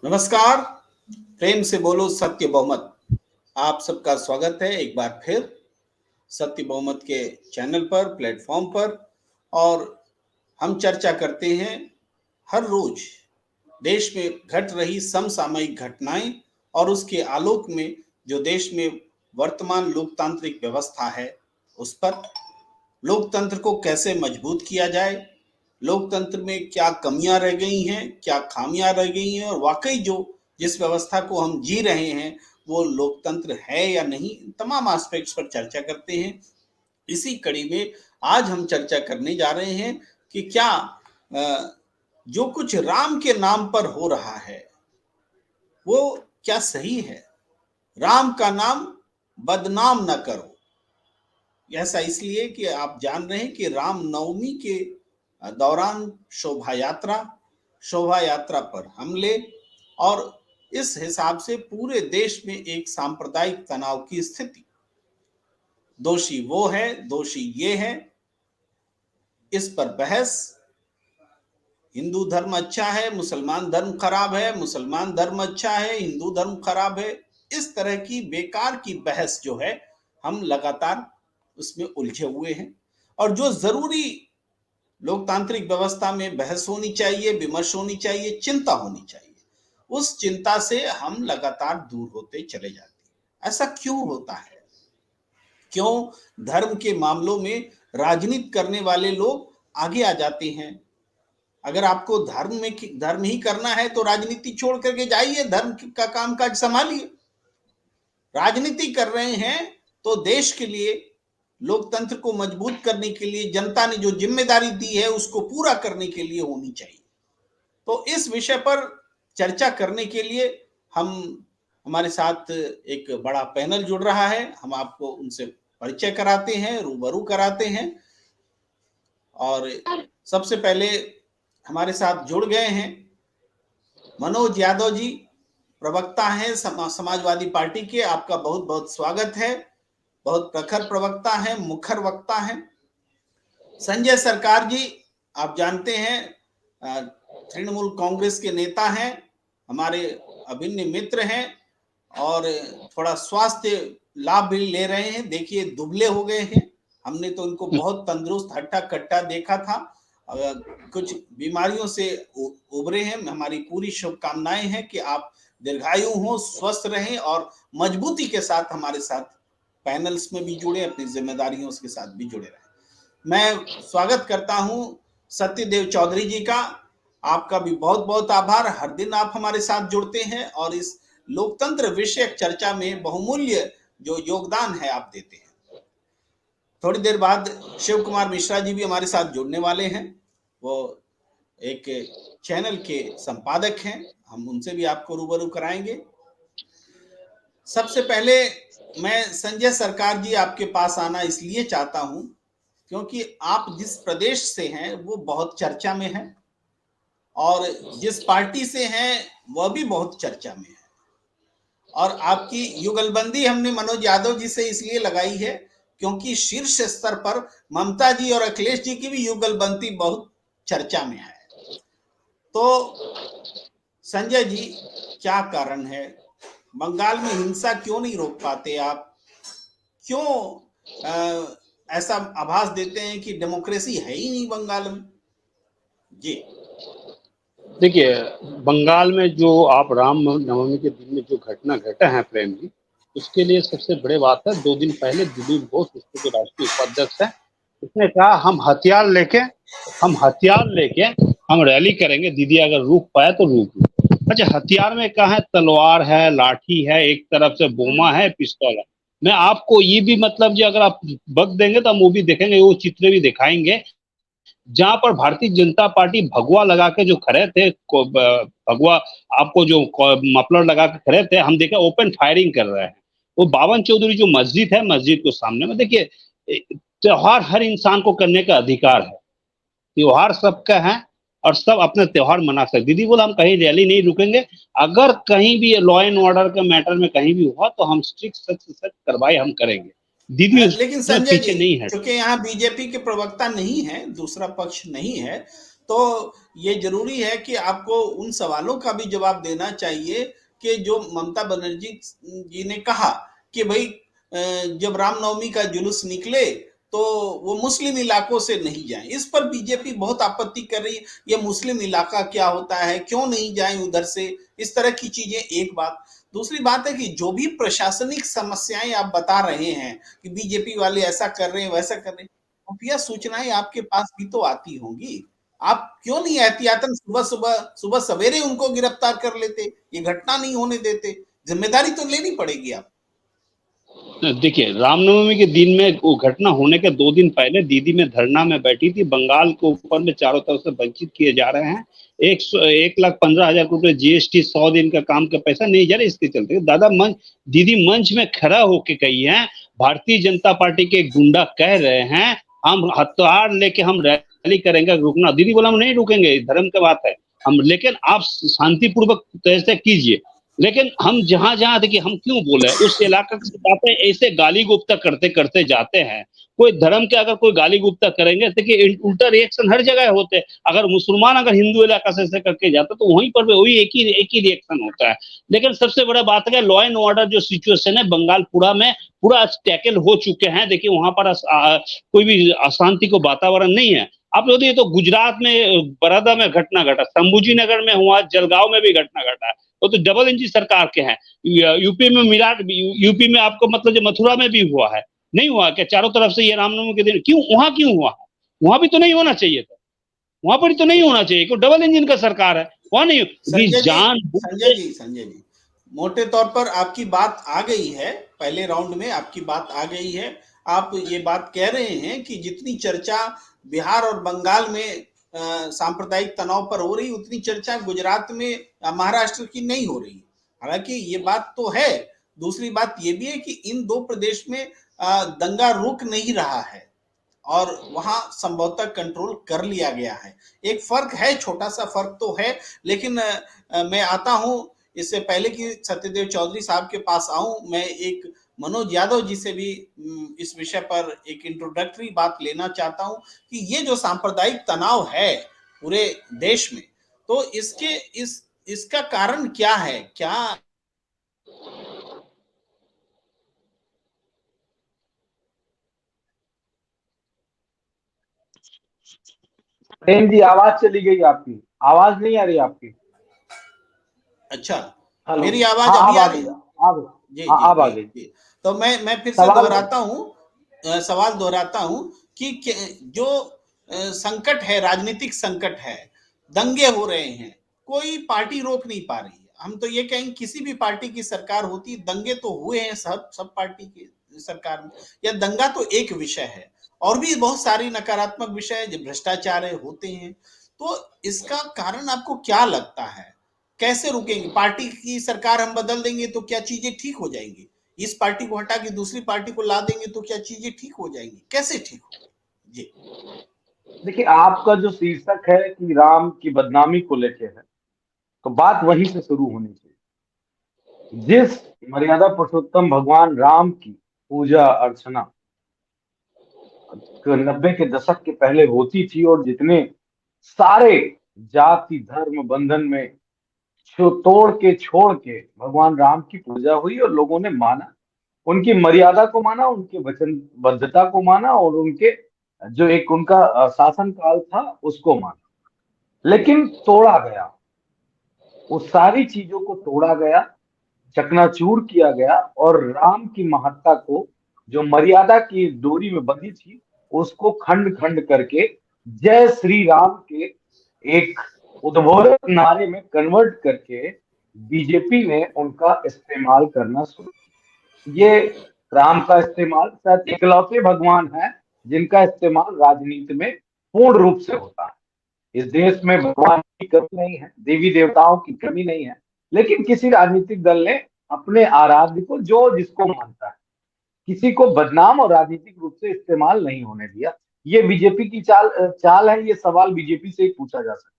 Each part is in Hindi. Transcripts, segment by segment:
नमस्कार। प्रेम से बोलो सत्य बहुमत। आप सबका स्वागत है एक बार फिर सत्य बहुमत के चैनल पर, प्लेटफॉर्म पर। और हम चर्चा करते हैं हर रोज देश में घट रही समसामयिक घटनाएं और उसके आलोक में जो देश में वर्तमान लोकतांत्रिक व्यवस्था है उस पर, लोकतंत्र को कैसे मजबूत किया जाए, लोकतंत्र में क्या कमियां रह गई हैं, क्या खामियां रह गई हैं, और वाकई जो जिस व्यवस्था को हम जी रहे हैं वो लोकतंत्र है या नहीं, तमाम एस्पेक्ट्स पर चर्चा करते हैं। इसी कड़ी में आज हम चर्चा करने जा रहे हैं कि क्या जो कुछ राम के नाम पर हो रहा है वो क्या सही है। राम का नाम बदनाम न करो। ऐसा इसलिए कि आप जान रहे हैं कि रामनवमी के दौरान शोभा यात्रा पर हमले, और इस हिसाब से पूरे देश में एक सांप्रदायिक तनाव की स्थिति। दोषी वो है, दोषी ये है, इस पर बहस। हिंदू धर्म अच्छा है, मुसलमान धर्म खराब है, मुसलमान धर्म अच्छा है, हिंदू धर्म खराब है। इस तरह की बेकार की बहस जो है, हम लगातार उसमें उलझे हुए हैं। और जो जरूरी लोकतांत्रिक व्यवस्था में बहस होनी चाहिए, विमर्श होनी चाहिए, चिंता होनी चाहिए, उस चिंता से हम लगातार दूर होते चले जाते हैं। ऐसा क्यों होता है? क्यों धर्म के मामलों में राजनीति करने वाले लोग आगे आ जाते हैं? अगर आपको धर्म ही करना है तो राजनीति छोड़ करके जाइए, धर्म का कामकाज संभालिए। राजनीति कर रहे हैं तो देश के लिए, लोकतंत्र को मजबूत करने के लिए, जनता ने जो जिम्मेदारी दी है उसको पूरा करने के लिए होनी चाहिए। तो इस विषय पर चर्चा करने के लिए हमारे साथ एक बड़ा पैनल जुड़ रहा है। हम आपको उनसे परिचय कराते हैं, रूबरू कराते हैं। और सबसे पहले हमारे साथ जुड़ गए हैं मनोज यादव जी, प्रवक्ता हैं समाजवादी पार्टी के। आपका बहुत बहुत स्वागत है। बहुत प्रखर प्रवक्ता हैं, मुखर वक्ता हैं। संजय सरकार जी, आप जानते हैं तृणमूल कांग्रेस के नेता हैं, हमारे अभिन्न मित्र हैं, और थोड़ा स्वास्थ्य लाभ भी ले रहे हैं। देखिए दुबले हो गए हैं, हमने तो इनको बहुत तंदुरुस्त हट्टा कट्टा देखा था। कुछ बीमारियों से उबरे हैं। हमारी पूरी शुभकामनाएं हैं कि आप दीर्घायु हो, स्वस्थ रहें और मजबूती के साथ हमारे साथ पैनल्स में भी जुड़े, अपनी जिम्मेदारियों के साथ भी जुड़े रहें। मैं स्वागत करता हूं सत्यदेव चौधरी जी का। आपका भी बहुत बहुत आभार। हर दिन आप हमारे साथ जुड़ते हैं और इस लोकतंत्र विषयक चर्चा में बहुमूल्य जो योगदान है आप देते हैं। थोड़ी देर बाद शिव कुमार मिश्रा जी भी हमारे साथ जुड़ने वाले हैं। वो एक चैनल के संपादक हैं, हम उनसे भी आपको रूबरू कराएंगे। सबसे पहले मैं संजय सरकार जी आपके पास आना इसलिए चाहता हूं क्योंकि आप जिस प्रदेश से हैं वो बहुत चर्चा में है, और जिस पार्टी से हैं वह भी बहुत चर्चा में है। और आपकी युगलबंदी हमने मनोज यादव जी से इसलिए लगाई है क्योंकि शीर्ष स्तर पर ममता जी और अखिलेश जी की भी युगलबंदी बहुत चर्चा में है। तो संजय जी, क्या कारण है? बंगाल में हिंसा क्यों नहीं रोक पाते आप? क्यों ऐसा आभास देते हैं कि डेमोक्रेसी है ही नहीं बंगाल में? जी देखिए, बंगाल में जो आप राम नवमी के दिन में जो घटना घटा है प्रेम जी, उसके लिए सबसे बड़े बात है 2 दिन पहले दिलीप घोष, उसके जो राष्ट्रीय उपाध्यक्ष है, उसने कहा हम हथियार लेके हम रैली करेंगे, दीदी अगर रुक पाए तो रुक लो। अच्छा, हथियार में कहा है तलवार है, लाठी है, एक तरफ से बोमा है, पिस्तौल है। मैं आपको ये भी मतलब जो अगर आप वक्त देंगे तो हम वो भी देखेंगे, वो चित्र भी दिखाएंगे जहां पर भारतीय जनता पार्टी भगवा लगा के जो खड़े थे, भगवा आपको जो मफलर लगा के खड़े थे, हम देखे ओपन फायरिंग कर रहे हैं। वो बावन चौधरी जो मस्जिद है, मस्जिद को सामने में देखिए, त्योहार हर इंसान को करने का अधिकार है, त्योहार सबका है और सब अपने त्योहार मना सकते। दीदी बोला हम कहीं रैली नहीं रुकेंगे, अगर कहीं भी लॉ एंड ऑर्डर के मैटर में कहीं भी हुआ तो हम स्ट्रिक्ट सख्त से सख्त कार्रवाई हम करेंगे। दीदी लेकिन उसमें संजय जी, पीछे नहीं है। क्योंकि यहाँ बीजेपी के प्रवक्ता नहीं है, दूसरा पक्ष नहीं है, तो ये जरूरी है कि आपको उन सवालों का भी जवाब देना चाहिए कि जो ममता बनर्जी जी ने कहा कि भाई जब रामनवमी का जुलूस निकले तो वो मुस्लिम इलाकों से नहीं जाएं। इस पर बीजेपी बहुत आपत्ति कर रही है, ये मुस्लिम इलाका क्या होता है, क्यों नहीं जाएं उधर से, इस तरह की चीजें। एक बात। दूसरी बात है कि जो भी प्रशासनिक समस्याएं आप बता रहे हैं कि बीजेपी वाले ऐसा कर रहे हैं वैसा कर रहे हैं, खुफिया सूचनाएं आपके पास भी तो आती होंगी। आप क्यों नहीं एहतियातन सुबह सवेरे उनको गिरफ्तार कर लेते, ये घटना नहीं होने देते? जिम्मेदारी तो लेनी पड़ेगी आप। देखिए, रामनवमी के दिन में वो घटना होने के 2 दिन पहले दीदी में धरना में बैठी थी। बंगाल को ऊपर में चारों तरफ से वंचित किए जा रहे हैं। 1,15,000 रुपए जीएसटी, 100 दिन का काम का पैसा नहीं जा रहा, इसके चलते दीदी मंच में खड़ा होके कही है, भारतीय जनता पार्टी के गुंडा कह रहे हैं हम हथियार लेके हम रैली करेंगे, रुकना। दीदी बोला हम नहीं रुकेंगे, धर्म की बात है हम, लेकिन आप शांतिपूर्वक तरह से कीजिए। लेकिन हम जहां जहां देखिए, हम क्यों बोले उस इलाका से जाते हैं, ऐसे गाली गुप्ता करते करते जाते हैं। कोई धर्म के अगर कोई गाली गुप्ता करेंगे, देखिए उल्टा रिएक्शन हर जगह होते हैं। अगर मुसलमान अगर हिंदू इलाका से ऐसे करके जाता तो वहीं पर वही एक ही रिएक्शन होता है। लेकिन सबसे बड़ा बात है, लॉ एंड ऑर्डर जो सिचुएशन है बंगाल पूरा में पूरा टैकल हो चुके हैं। देखिए वहां पर कोई भी अशांति को वातावरण नहीं है। आप लोग, ये तो गुजरात में बड़ौदा में घटना घटा, शंभूजी नगर में हुआ, जलगांव में भी घटना घटा, वो तो डबल इंजन सरकार के हैं। यूपी में यूपी में आपको मतलब जो मथुरा में भी हुआ है, नहीं हुआ क्या चारों तरफ से ये रामनवमी के दिन? क्यों हुआ? वहां भी तो नहीं होना चाहिए था, वहां पर तो नहीं होना चाहिए, क्यों डबल इंजन का सरकार है वहां नहीं। संजय जी, मोटे तौर पर आपकी बात आ गई है, पहले राउंड में आपकी बात आ गई है। आप ये बात कह रहे हैं कि जितनी चर्चा बिहार और बंगाल में सांप्रदायिक तनाव पर हो रही, उतनी चर्चा गुजरात में महाराष्ट्र की नहीं हो रही। हालांकि ये बात तो है। दूसरी बात ये भी है कि इन दो प्रदेश में दंगा रुक नहीं रहा है और वहां संभवतः कंट्रोल कर लिया गया है। एक फर्क है, छोटा सा फर्क तो है, लेकिन मैं आता हूं, इससे पहले कि सत्यदेव चौधरी साहब के पास आऊं, मैं एक मनोज यादव जी से भी इस विषय पर एक इंट्रोडक्टरी बात लेना चाहता हूं कि ये जो सांप्रदायिक तनाव है पूरे देश में, तो इसका कारण क्या है? क्या प्रेम जी, आवाज चली गई आपकी, आवाज नहीं आ रही आपकी। अच्छा, हेलो, मेरी आवाज हाँ अभी अब आ आ रही गई, है? आ गई, जी हाँ जी अब आ जी गई। जी। तो मैं फिर से सवाल दोहराता हूँ, सवाल दोहराता हूँ कि जो संकट है, राजनीतिक संकट है, दंगे हो रहे हैं, कोई पार्टी रोक नहीं पा रही है। हम तो ये कहेंगे किसी भी पार्टी की सरकार होती, दंगे तो हुए हैं सब पार्टी की सरकार में। या दंगा तो एक विषय है, और भी बहुत सारी नकारात्मक विषय है, जो भ्रष्टाचार होते हैं। तो इसका कारण आपको क्या लगता है? कैसे रुकेंगे? पार्टी की सरकार हम बदल देंगे तो क्या चीजें ठीक हो जाएंगी? इस पार्टी को हटा के दूसरी पार्टी को ला देंगे तो क्या चीजें ठीक हो जाएंगी? कैसे ठीक होगी जी? देखिए, आपका जो शीर्षक है कि राम की बदनामी को लेके है, तो बात वहीं से शुरू होनी चाहिए। जिस मर्यादा पुरुषोत्तम भगवान राम की पूजा अर्चना 90 के दशक के पहले होती थी, और जितने सारे जाति धर्म बंधन में तोड़ के छोड़ के भगवान राम की पूजा हुई और लोगों ने माना, उनकी मर्यादा को माना, उनके वचनबद्धता को माना, और उनके जो एक उनका शासन काल था उसको माना। लेकिन तोड़ा गया, उस सारी चीजों को तोड़ा गया, चकनाचूर किया गया, और राम की महत्ता को, जो मर्यादा की डोरी में बंधी थी, उसको खंड खंड करके जय श्री राम के एक उद्बोधक नारे में कन्वर्ट करके बीजेपी ने उनका इस्तेमाल करना शुरू किया। ये राम का इस्तेमाल शायद इकलौते भगवान है जिनका इस्तेमाल राजनीति में पूर्ण रूप से होता है। इस देश में भगवान की कमी नहीं है, देवी देवताओं की कमी नहीं है, लेकिन किसी राजनीतिक दल ने अपने आराध्य को, जो जिसको मानता है, किसी को बदनाम और राजनीतिक रूप से इस्तेमाल नहीं होने दिया। ये बीजेपी की चाल है। ये सवाल बीजेपी से ही पूछा जा सकता है।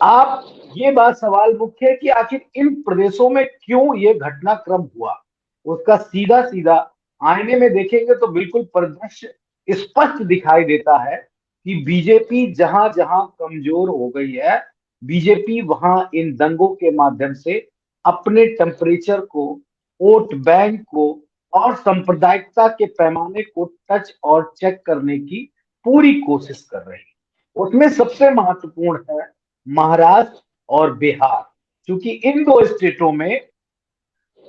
आप ये बात सवाल मुख्य है कि आखिर इन प्रदेशों में क्यों ये घटनाक्रम हुआ, उसका सीधा सीधा आईने में देखेंगे तो बिल्कुल परिदृश्य स्पष्ट दिखाई देता है कि बीजेपी जहां जहां कमजोर हो गई है, बीजेपी वहां इन दंगों के माध्यम से अपने टेम्परेचर को, वोट बैंक को और सांप्रदायिकता के पैमाने को टच और चेक करने की पूरी कोशिश कर रही है। उसमें सबसे महत्वपूर्ण है महाराष्ट्र और बिहार, क्योंकि इन दो स्टेटों में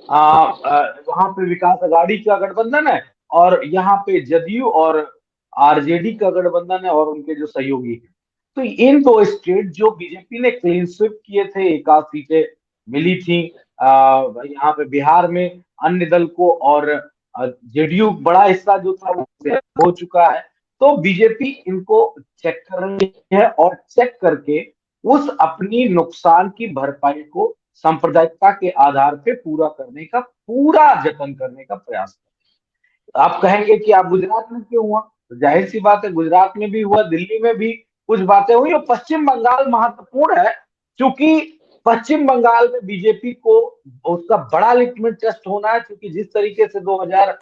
वहां पे विकास अघाड़ी का गठबंधन है और यहाँ पे जदयू और आरजेडी का गठबंधन है और उनके जो सहयोगी हैं। तो इन दो स्टेट जो बीजेपी ने क्लीन स्वीप किए थे, एक आध सीटें मिली थी यहाँ पे बिहार में अन्य दल को, और जेडीयू बड़ा हिस्सा जो था वो हो चुका है। तो बीजेपी इनको चेक कर रही है और चेक करके उस अपनी नुकसान की भरपाई को सांप्रदायिकता के आधार पे पूरा करने का, पूरा जतन करने का प्रयास कर। आप कहेंगे कि आप गुजरात में क्यों हुआ, तो जाहिर सी बात है गुजरात में भी हुआ, दिल्ली में भी कुछ बातें हुई, और पश्चिम बंगाल महत्वपूर्ण है क्योंकि पश्चिम बंगाल में बीजेपी को उसका बड़ा लिटमस टेस्ट होना है, क्योंकि जिस तरीके से 2000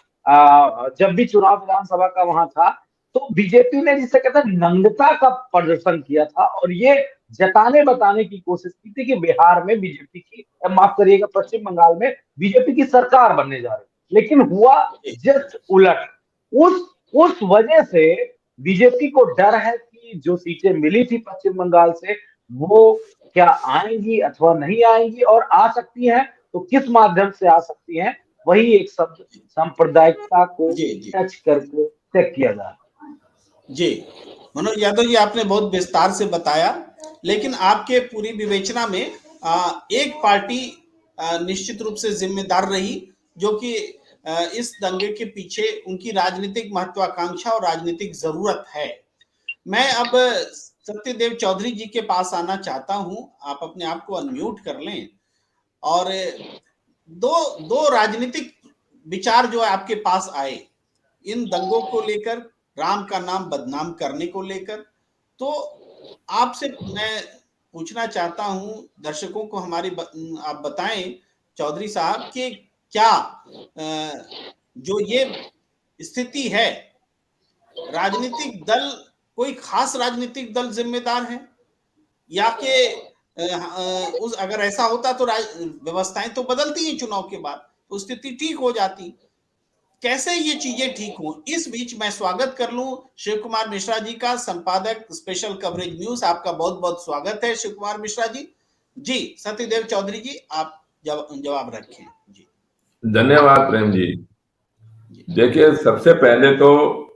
जब भी चुनाव विधानसभा का वहां था, तो बीजेपी ने जिसे कहते हैं नंगता का प्रदर्शन किया था और ये जताने बताने की कोशिश की थी कि बिहार में बीजेपी की, माफ करिएगा, पश्चिम बंगाल में बीजेपी की सरकार बनने जा रही, लेकिन हुआ जस्ट उलट। उस वजह से बीजेपी को डर है कि जो सीटें मिली थी पश्चिम बंगाल से वो क्या आएंगी अथवा नहीं आएंगी, और आ सकती हैं तो किस माध्यम से आ सकती हैं, वही एक शब्द सांप्रदायिकता को जी जी टच करके चेक किया जा रहा है। जी, मनोज यादव जी, आपने बहुत विस्तार से बताया, लेकिन आपके पूरी विवेचना में एक पार्टी निश्चित रूप से जिम्मेदार रही, जो कि इस दंगे के पीछे उनकी राजनीतिक महत्वाकांक्षा और राजनीतिक जरूरत है। मैं अब सत्यदेव चौधरी जी के पास आना चाहता हूं, आप अपने आप को अनम्यूट कर लें और दो दो राजनीतिक विचार जो है आपके पास आए इन दंगों को लेकर, राम का नाम बदनाम करने को लेकर। तो आपसे मैं पूछना चाहता हूं, दर्शकों को हमारी आप बताएं चौधरी साहब कि क्या जो ये स्थिति है, राजनीतिक दल, कोई खास राजनीतिक दल जिम्मेदार है, या कि उस अगर ऐसा होता तो व्यवस्थाएं तो बदलती हैं चुनाव के बाद, तो स्थिति ठीक हो जाती। कैसे ये चीजें ठीक हों? इस बीच मैं स्वागत कर लूं शिव कुमार मिश्रा जी का, संपादक स्पेशल कवरेज न्यूज। आपका बहुत बहुत स्वागत है शिव कुमार मिश्रा जी। जी सत्यदेव चौधरी जी, आप जवाब रखें। जी धन्यवाद प्रेम जी। देखिए, सबसे पहले तो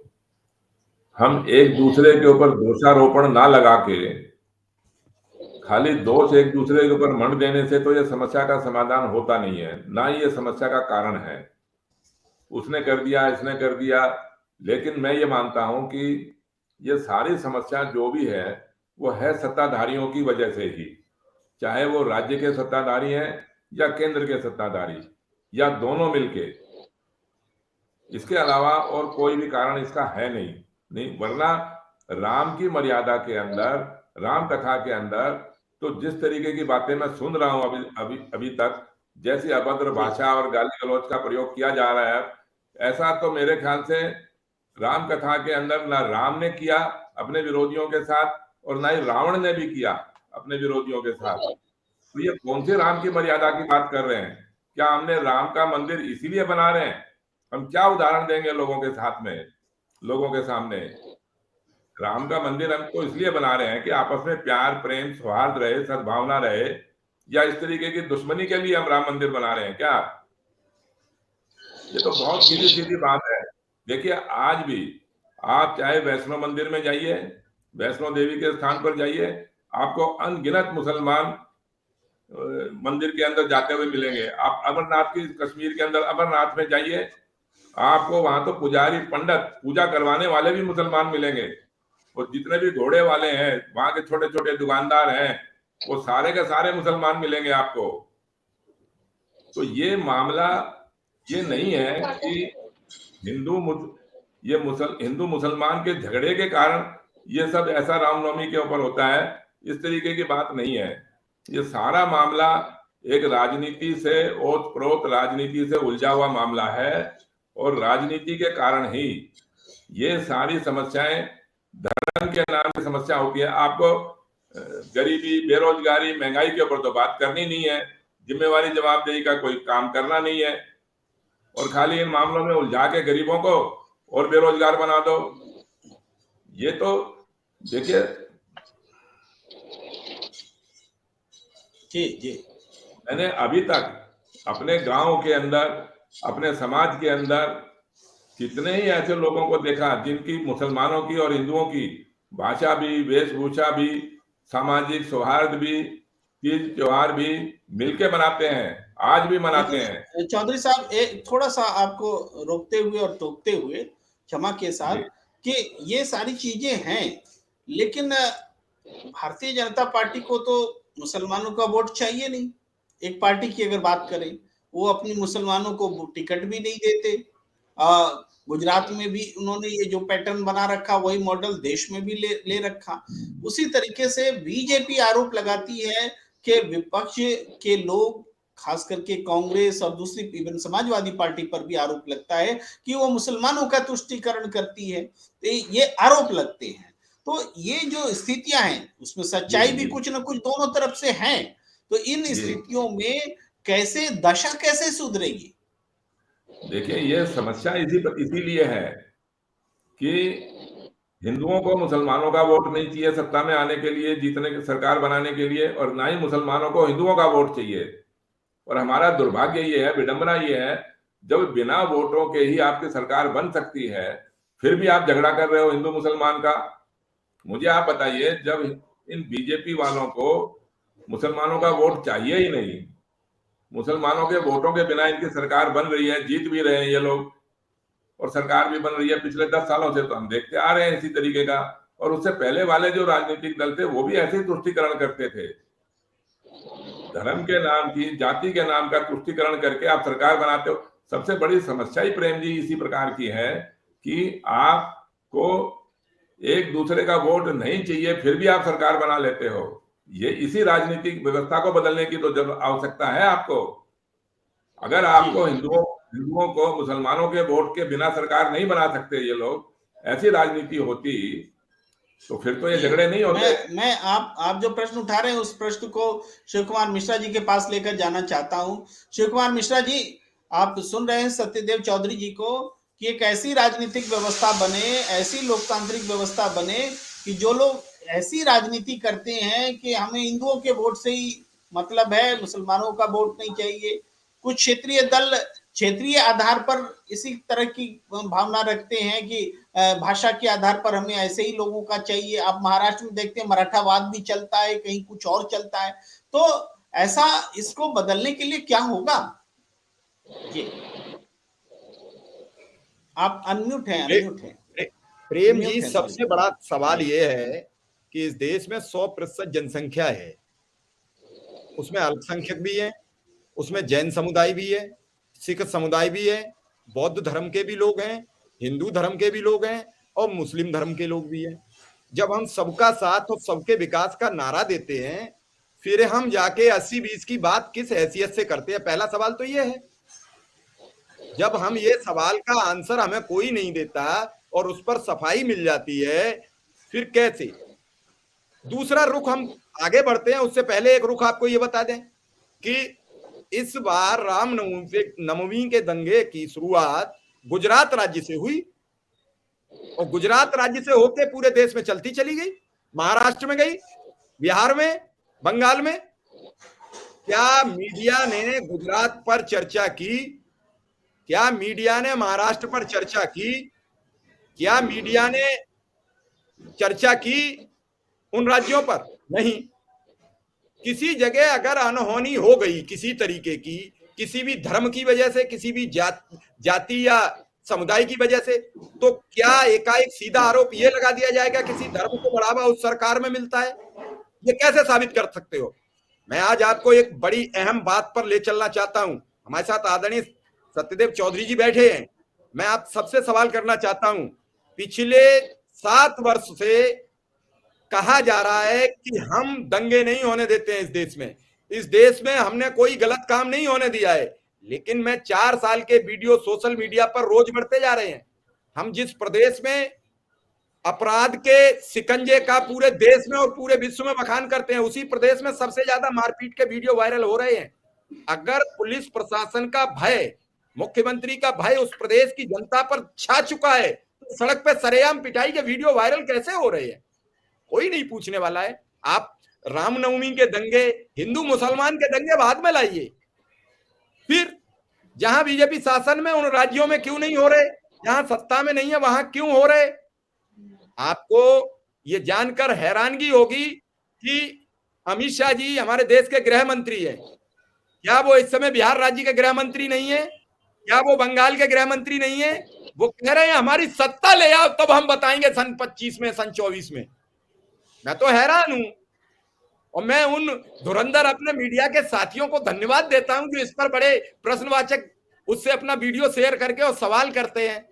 हम एक दूसरे के ऊपर दोषारोपण ना लगा के, खाली दोष एक दूसरे के ऊपर मंड देने से तो ये समस्या का समाधान होता नहीं है, ना ही ये समस्या का कारण है। उसने कर दिया, इसने कर दिया, लेकिन मैं ये मानता हूं कि ये सारी समस्या जो भी है वो है सत्ताधारियों की वजह से ही, चाहे वो राज्य के सत्ताधारी हैं या केंद्र के सत्ताधारी या दोनों मिलके। इसके अलावा और कोई भी कारण इसका है नहीं। वरना राम की मर्यादा के अंदर, राम कथा के अंदर तो जिस तरीके की बातें मैं सुन रहा हूं अभी तक, जैसी अभद्र भाषा और गाली गलौज का प्रयोग किया जा रहा है, ऐसा तो मेरे ख्याल से राम कथा के अंदर ना राम ने किया अपने विरोधियों के साथ और ना ही रावण ने भी किया अपने विरोधियों के साथ। तो ये कौन से राम की मर्यादा की बात कर रहे हैं? क्या हमने राम का मंदिर इसीलिए बना रहे हैं? हम क्या उदाहरण देंगे लोगों के साथ में, लोगों के सामने? राम का मंदिर हम तो इसलिए बना रहे हैं कि आपस में प्यार, प्रेम, सौहार्द रहे, सद्भावना रहे, या इस तरीके की दुश्मनी के लिए हम राम मंदिर बना रहे हैं क्या? ये तो बहुत सीधी सीधी बात है। देखिए, आज भी आप चाहे वैष्णो मंदिर में जाइए, वैष्णो देवी के स्थान पर जाइए, आपको अनगिनत मुसलमान मंदिर के अंदर जाते हुए मिलेंगे। आप अमरनाथ की, कश्मीर के अंदर अमरनाथ में जाइए, आपको वहां तो पुजारी, पंडित, पूजा करवाने वाले भी मुसलमान मिलेंगे। और जितने भी घोड़े वाले हैं, वहां के छोटे छोटे दुकानदार हैं, वो सारे के सारे मुसलमान मिलेंगे आपको। तो ये मामला ये नहीं है कि हिंदू मुसलमान के झगड़े के कारण ये सब ऐसा रामनवमी के ऊपर होता है, इस तरीके की बात नहीं है। ये सारा मामला एक राजनीति से, ओत प्रोत राजनीति से उलझा हुआ मामला है, और राजनीति के कारण ही ये सारी समस्याएं धर्म के नाम की समस्या होती है। आपको गरीबी, बेरोजगारी, महंगाई के ऊपर तो बात करनी नहीं है, जिम्मेवारी जवाबदेही का कोई काम करना नहीं है, और खाली इन मामलों में उलझा के गरीबों को और बेरोजगार बना दो। ये तो देखिए जी मैंने अभी तक अपने गांव के अंदर, अपने समाज के अंदर कितने ही ऐसे लोगों को देखा जिनकी मुसलमानों की और हिंदुओं की भाषा भी, वेशभूषा भी, सामाजिक सौहार्द भी, तीज त्योहार भी मिलके मनाते हैं, आज भी मनाते हैं। लेकिन चौधरी साहब, थोड़ा सा आपको रोकते हुए और टोकते हुए क्षमा के साथ, कि ये सारी चीजें हैं, लेकिन भारतीय जनता पार्टी को तो मुसलमानों का वोट चाहिए नहीं। एक पार्टी की अगर बात करें, वो अपनी मुसलमानों को टिकट भी नहीं देते। गुजरात में भी उन्होंने ये जो पैटर्न बना रखा, वही मॉडल देश में भी ले रखा। उसी तरीके से बीजेपी आरोप लगाती है कि विपक्ष के लोग, खास करके कांग्रेस और दूसरी इवन समाजवादी पार्टी पर भी आरोप लगता है कि वो मुसलमानों का तुष्टीकरण करती है। तो ये आरोप लगते हैं। तो ये जो स्थितियां हैं, उसमें सच्चाई भी कुछ ना कुछ दोनों तरफ से है। तो इन स्थितियों में कैसे दशा कैसे सुधरेगी? देखिए, ये समस्या इसीलिए है कि हिंदुओं को मुसलमानों का वोट नहीं चाहिए सत्ता में आने के लिए, जीतने की सरकार बनाने के लिए, और ना ही मुसलमानों को हिंदुओं का वोट चाहिए। और हमारा दुर्भाग्य ये है, विडंबना ये है, जब बिना वोटों के ही आपकी सरकार बन सकती है, फिर भी आप झगड़ा कर रहे हो हिंदू मुसलमान का। मुझे आप बताइए, जब इन बीजेपी वालों को मुसलमानों का वोट चाहिए ही नहीं, मुसलमानों के वोटों के बिना इनकी सरकार बन रही है, जीत भी रहे हैं ये लोग, और सरकार भी बन रही है, पिछले 10 सालों से तो हम देखते आ रहे हैं इसी तरीके का। और उससे पहले वाले जो राजनीतिक दल थे, वो भी ऐसे ही तुष्टीकरण करते थे। धर्म के नाम की, जाति के नाम का तुष्टीकरण करके आप सरकार बनाते हो। सबसे बड़ी समस्या ही प्रेम जी इसी प्रकार की है कि आपको एक दूसरे का वोट नहीं चाहिए, फिर भी आप सरकार बना लेते हो। ये इसी राजनीतिक व्यवस्था को बदलने की तो जब आवश्यकता है आपको। अगर आपको हिंदुओं को मुसलमानों के वोट के बिना सरकार नहीं बना सकते ये लोग, ऐसी राजनीति होती तो फिर तो ये झगड़े नहीं होते। मैं आप जो प्रश्न उठा रहे हैं, उस प्रश्न को शिव कुमार मिश्रा जी के पास लेकर जाना चाहता हूं। शिव कुमार मिश्रा जी, आप सुन रहे हैं सत्यदेव चौधरी जी को कि एक ऐसी राजनीतिक व्यवस्था बने, ऐसी लोकतांत्रिक व्यवस्था बने कि जो लोग ऐसी राजनीति करते हैं कि हमें हिंदुओं के वोट से ही मतलब है, मुसलमानों का वोट नहीं चाहिए। कुछ क्षेत्रीय दल क्षेत्रीय आधार पर इसी तरह की भावना रखते हैं कि भाषा के आधार पर हमें ऐसे ही लोगों का चाहिए। आप महाराष्ट्र में देखते हैं, मराठावाद भी चलता है, कहीं कुछ और चलता है। तो ऐसा, इसको बदलने के लिए क्या होगा? जी, आप अनम्यूट हैं। प्रेम जी, सबसे बड़ा सवाल ये है कि इस देश में 100% जनसंख्या है, उसमें अल्पसंख्यक भी है, उसमें जैन समुदाय भी है, सिख समुदाय भी है, बौद्ध धर्म के भी लोग हैं, हिंदू धर्म के भी लोग हैं, और मुस्लिम धर्म के लोग भी हैं। जब हम सबका साथ और सबके विकास का नारा देते हैं, फिर हम जाके 80-20 की बात किस हैसियत से करते हैं? पहला सवाल तो ये है। जब हम ये सवाल का आंसर हमें कोई नहीं देता और उस पर सफाई मिल जाती है, फिर कैसे? दूसरा रुख हम आगे बढ़ते हैं, उससे पहले एक रुख आपको ये बता दें कि इस बार रामनवमी के दंगे की शुरुआत गुजरात राज्य से हुई, और गुजरात राज्य से होके पूरे देश में चलती चली गई, महाराष्ट्र में गई, बिहार में, बंगाल में। क्या मीडिया ने गुजरात पर चर्चा की? क्या मीडिया ने महाराष्ट्र पर चर्चा की? क्या मीडिया ने चर्चा की उन राज्यों पर? नहीं। किसी जगह अगर अनहोनी हो गई किसी तरीके की, किसी भी धर्म की वजह से, किसी भी जाति या समुदाय की वजह से, तो क्या एकाएक सीधा आरोप ये लगा दिया जाएगा किसी धर्म को बढ़ावा उस सरकार में मिलता है? ये कैसे साबित कर सकते हो? मैं आज आपको एक बड़ी अहम बात पर ले चलना चाहता हूं। हमारे साथ आदरणीय सत्यदेव चौधरी जी बैठे हैं। मैं आप सबसे सवाल करना चाहता हूं, पिछले 7 वर्ष से कहा जा रहा है कि हम दंगे नहीं होने देते हैं इस देश में। इस देश में हमने कोई गलत काम नहीं होने दिया है, लेकिन मैं 4 साल के वीडियो सोशल मीडिया पर रोज बढ़ते जा रहे हैं। हम जिस प्रदेश में अपराध के शिकंजे का पूरे देश में और पूरे विश्व में बखान करते हैं। उसी प्रदेश में सबसे ज्यादा मारपीट के वीडियो वायरल हो रहे हैं। अगर पुलिस प्रशासन का भय, मुख्यमंत्री का भय उस प्रदेश की जनता पर छा चुका है, तो सड़क पे सरेआम पिटाई के वीडियो वायरल कैसे हो रहे हैं? कोई नहीं पूछने वाला है। आप रामनवमी के दंगे, हिंदू मुसलमान के दंगे बाद में लाइए। फिर जहां बीजेपी शासन में, उन राज्यों में क्यों नहीं हो रहे? जहां सत्ता में नहीं है वहां क्यों हो रहे? आपको ये जानकर हैरानगी होगी कि अमित शाह जी हमारे देश के गृह मंत्री है। क्या वो इस समय बिहार राज्य के गृह मंत्री नहीं है? क्या वो बंगाल के गृह मंत्री नहीं है? वो कह रहे हैं हमारी सत्ता ले आओ, तब हम बताएंगे सन 25 में, सन 24 में। मैं तो हैरान हूं। और मैं उन धुरंधर अपने मीडिया के साथियों को धन्यवाद देता हूं कि इस पर बड़े प्रश्नवाचक उससे अपना वीडियो शेयर करके और सवाल करते हैं।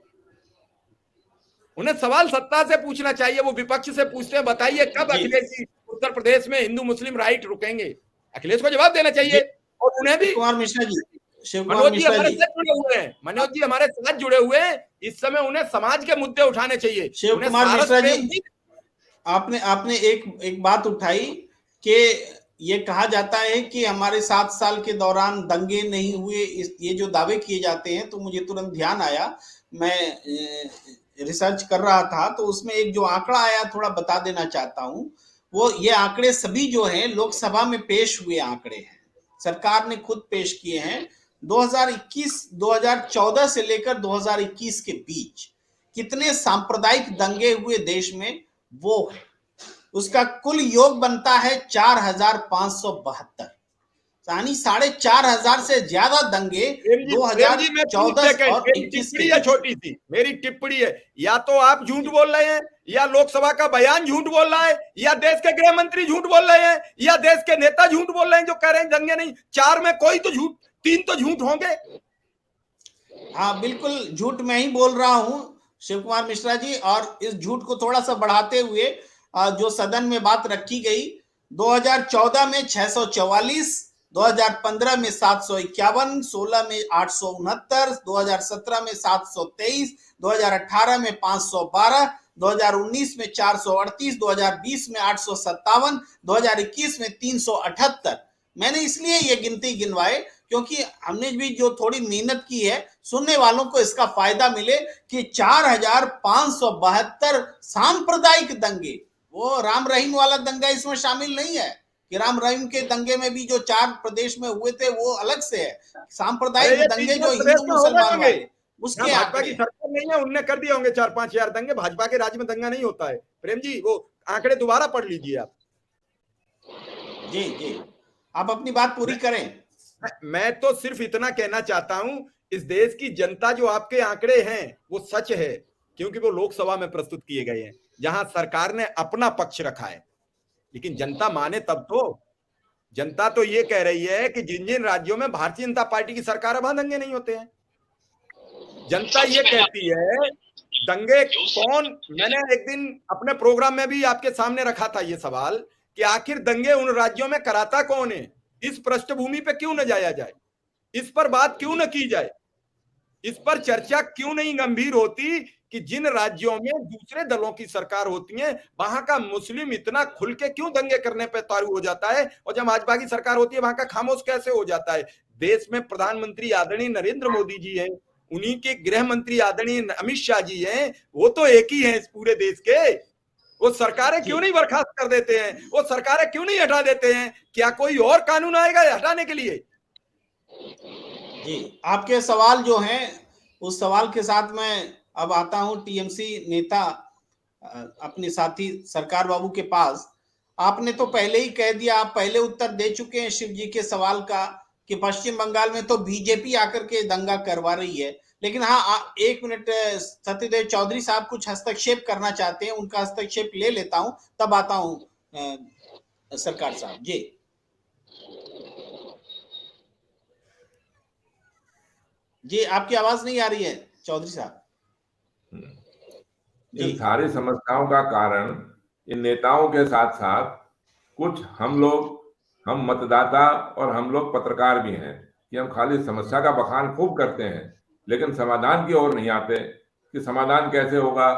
उन्हें सवाल सत्ता से पूछना चाहिए, वो विपक्ष से पूछते हैं बताइए कब अखिलेश जी उत्तर प्रदेश में हिंदू मुस्लिम राइट रुकेंगे। अखिलेश को जवाब देना चाहिए। और उन्हें भी कुमार मिश्रा जी, मनोज जी हमारे साथ जुड़े हुए हैं, मनोज जी हमारे साथ जुड़े हुए हैं। इस समय उन्हें समाज के मुद्दे उठाने चाहिए। शिव कुमार मिश्रा जी, आपने एक बात उठाई कि ये कहा जाता है कि हमारे 7 साल के दौरान दंगे नहीं हुए, ये जो दावे किए जाते हैं, तो मुझे तुरंत ध्यान आया। मैं रिसर्च कर रहा था तो उसमें एक जो आंकड़ा आया, थोड़ा बता देना चाहता हूं। वो ये आंकड़े सभी जो हैं लोकसभा में पेश हुए आंकड़े हैं, सरकार ने खुद पेश किए हैं। 2014 से लेकर 2021 के बीच कितने सांप्रदायिक दंगे हुए देश में, वो है उसका कुल योग बनता है 4572, यानी 4500 से ज्यादा दंगे 2014 और 21 के। छोटी सी मेरी टिप्पणी है, या तो आप झूठ बोल रहे हैं, या लोकसभा का बयान झूठ बोल रहा है, या देश के गृह मंत्री झूठ बोल रहे हैं, या देश के नेता झूठ बोल रहे हैं जो कह रहे हैं दंगे नहीं। 4 में कोई तो झूठ, 3 तो झूठ होंगे। हाँ बिल्कुल, झूठ मैं ही बोल रहा हूं शिव कुमार मिश्रा जी। और इस झूठ को थोड़ा सा बढ़ाते हुए जो सदन में बात रखी गई, 2014 में 644, 2015 में 751, 16 में 869, 2017 में 723, 2018 में 512, 2019 में 438, 2020 में 857, 2021 में 378। मैंने इसलिए ये गिनती गिनवाए क्योंकि हमने भी जो थोड़ी मेहनत की है, सुनने वालों को इसका फायदा मिले कि 4572 सांप्रदायिक दंगे, वो राम रहीम वाला दंगा इसमें शामिल नहीं है कि राम रहीम के दंगे में भी जो 4 प्रदेश में हुए थे वो अलग से है। सांप्रदायिक दंगे जो हिंदू मुसलमान वाले, उसके भाजपा की सरकार नहीं है, उनने कर दिए होंगे 4-5 हजार दंगे। भाजपा के राज्य में दंगा नहीं होता है। प्रेम जी वो आंकड़े दोबारा पढ़ लीजिए आप। जी जी, आप अपनी बात पूरी करें। मैं तो सिर्फ इतना कहना चाहता हूं, इस देश की जनता जो आपके आंकड़े हैं वो सच है, क्योंकि वो लोकसभा में प्रस्तुत किए गए हैं जहां सरकार ने अपना पक्ष रखा है। लेकिन जनता माने तब तो। जनता तो ये कह रही है कि जिन जिन राज्यों में भारतीय जनता पार्टी की सरकार है वहां दंगे नहीं होते हैं। जनता ये कहती है दंगे कौन। मैंने एक दिन अपने प्रोग्राम में भी आपके सामने रखा था ये सवाल कि आखिर दंगे उन राज्यों में कराता कौन है। इस पृष्ठभूमि पे क्यों न जाया जाए, इस पर बात क्यों न की जाए, इस पर चर्चा क्यों नहीं गंभीर होती कि जिन राज्यों में दूसरे दलों की सरकार होती है वहां का मुस्लिम इतना खुल के क्यों दंगे करने पे तारू हो जाता है, और जब भाजपा की सरकार होती है वहां का खामोश कैसे हो जाता है। देश में प्रधानमंत्री आदरणीय नरेंद्र मोदी जी हैं, उन्हीं के गृह मंत्री आदरणीय अमित शाह जी हैं, वो तो एक ही हैं इस पूरे देश के। वो सरकारें क्यों नहीं बर्खास्त कर देते हैं, वो सरकारें क्यों नहीं हटा देते हैं? क्या कोई और कानून आएगा हटाने के लिए? जी, आपके सवाल जो हैं उस सवाल के साथ मैं अब आता हूं टीएमसी नेता अपने साथी सरकार बाबू के पास। आपने तो पहले ही कह दिया, आप पहले उत्तर दे चुके हैं शिव जी के सवाल का कि पश्चिम बंगाल में तो बीजेपी आकर के दंगा करवा रही है। लेकिन हाँ, 1 मिनट, सत्यदेव चौधरी साहब कुछ हस्तक्षेप करना चाहते हैं, उनका हस्तक्षेप ले लेता हूं, तब आता हूं सरकार साहब। जी जी, आपकी आवाज नहीं आ रही है चौधरी साहब। इन सारी समस्याओं का कारण इन नेताओं के साथ साथ कुछ हम मतदाता और हम लोग पत्रकार भी हैं कि हम खाली समस्या का बखान खूब करते हैं लेकिन समाधान की ओर नहीं आते कि समाधान कैसे होगा।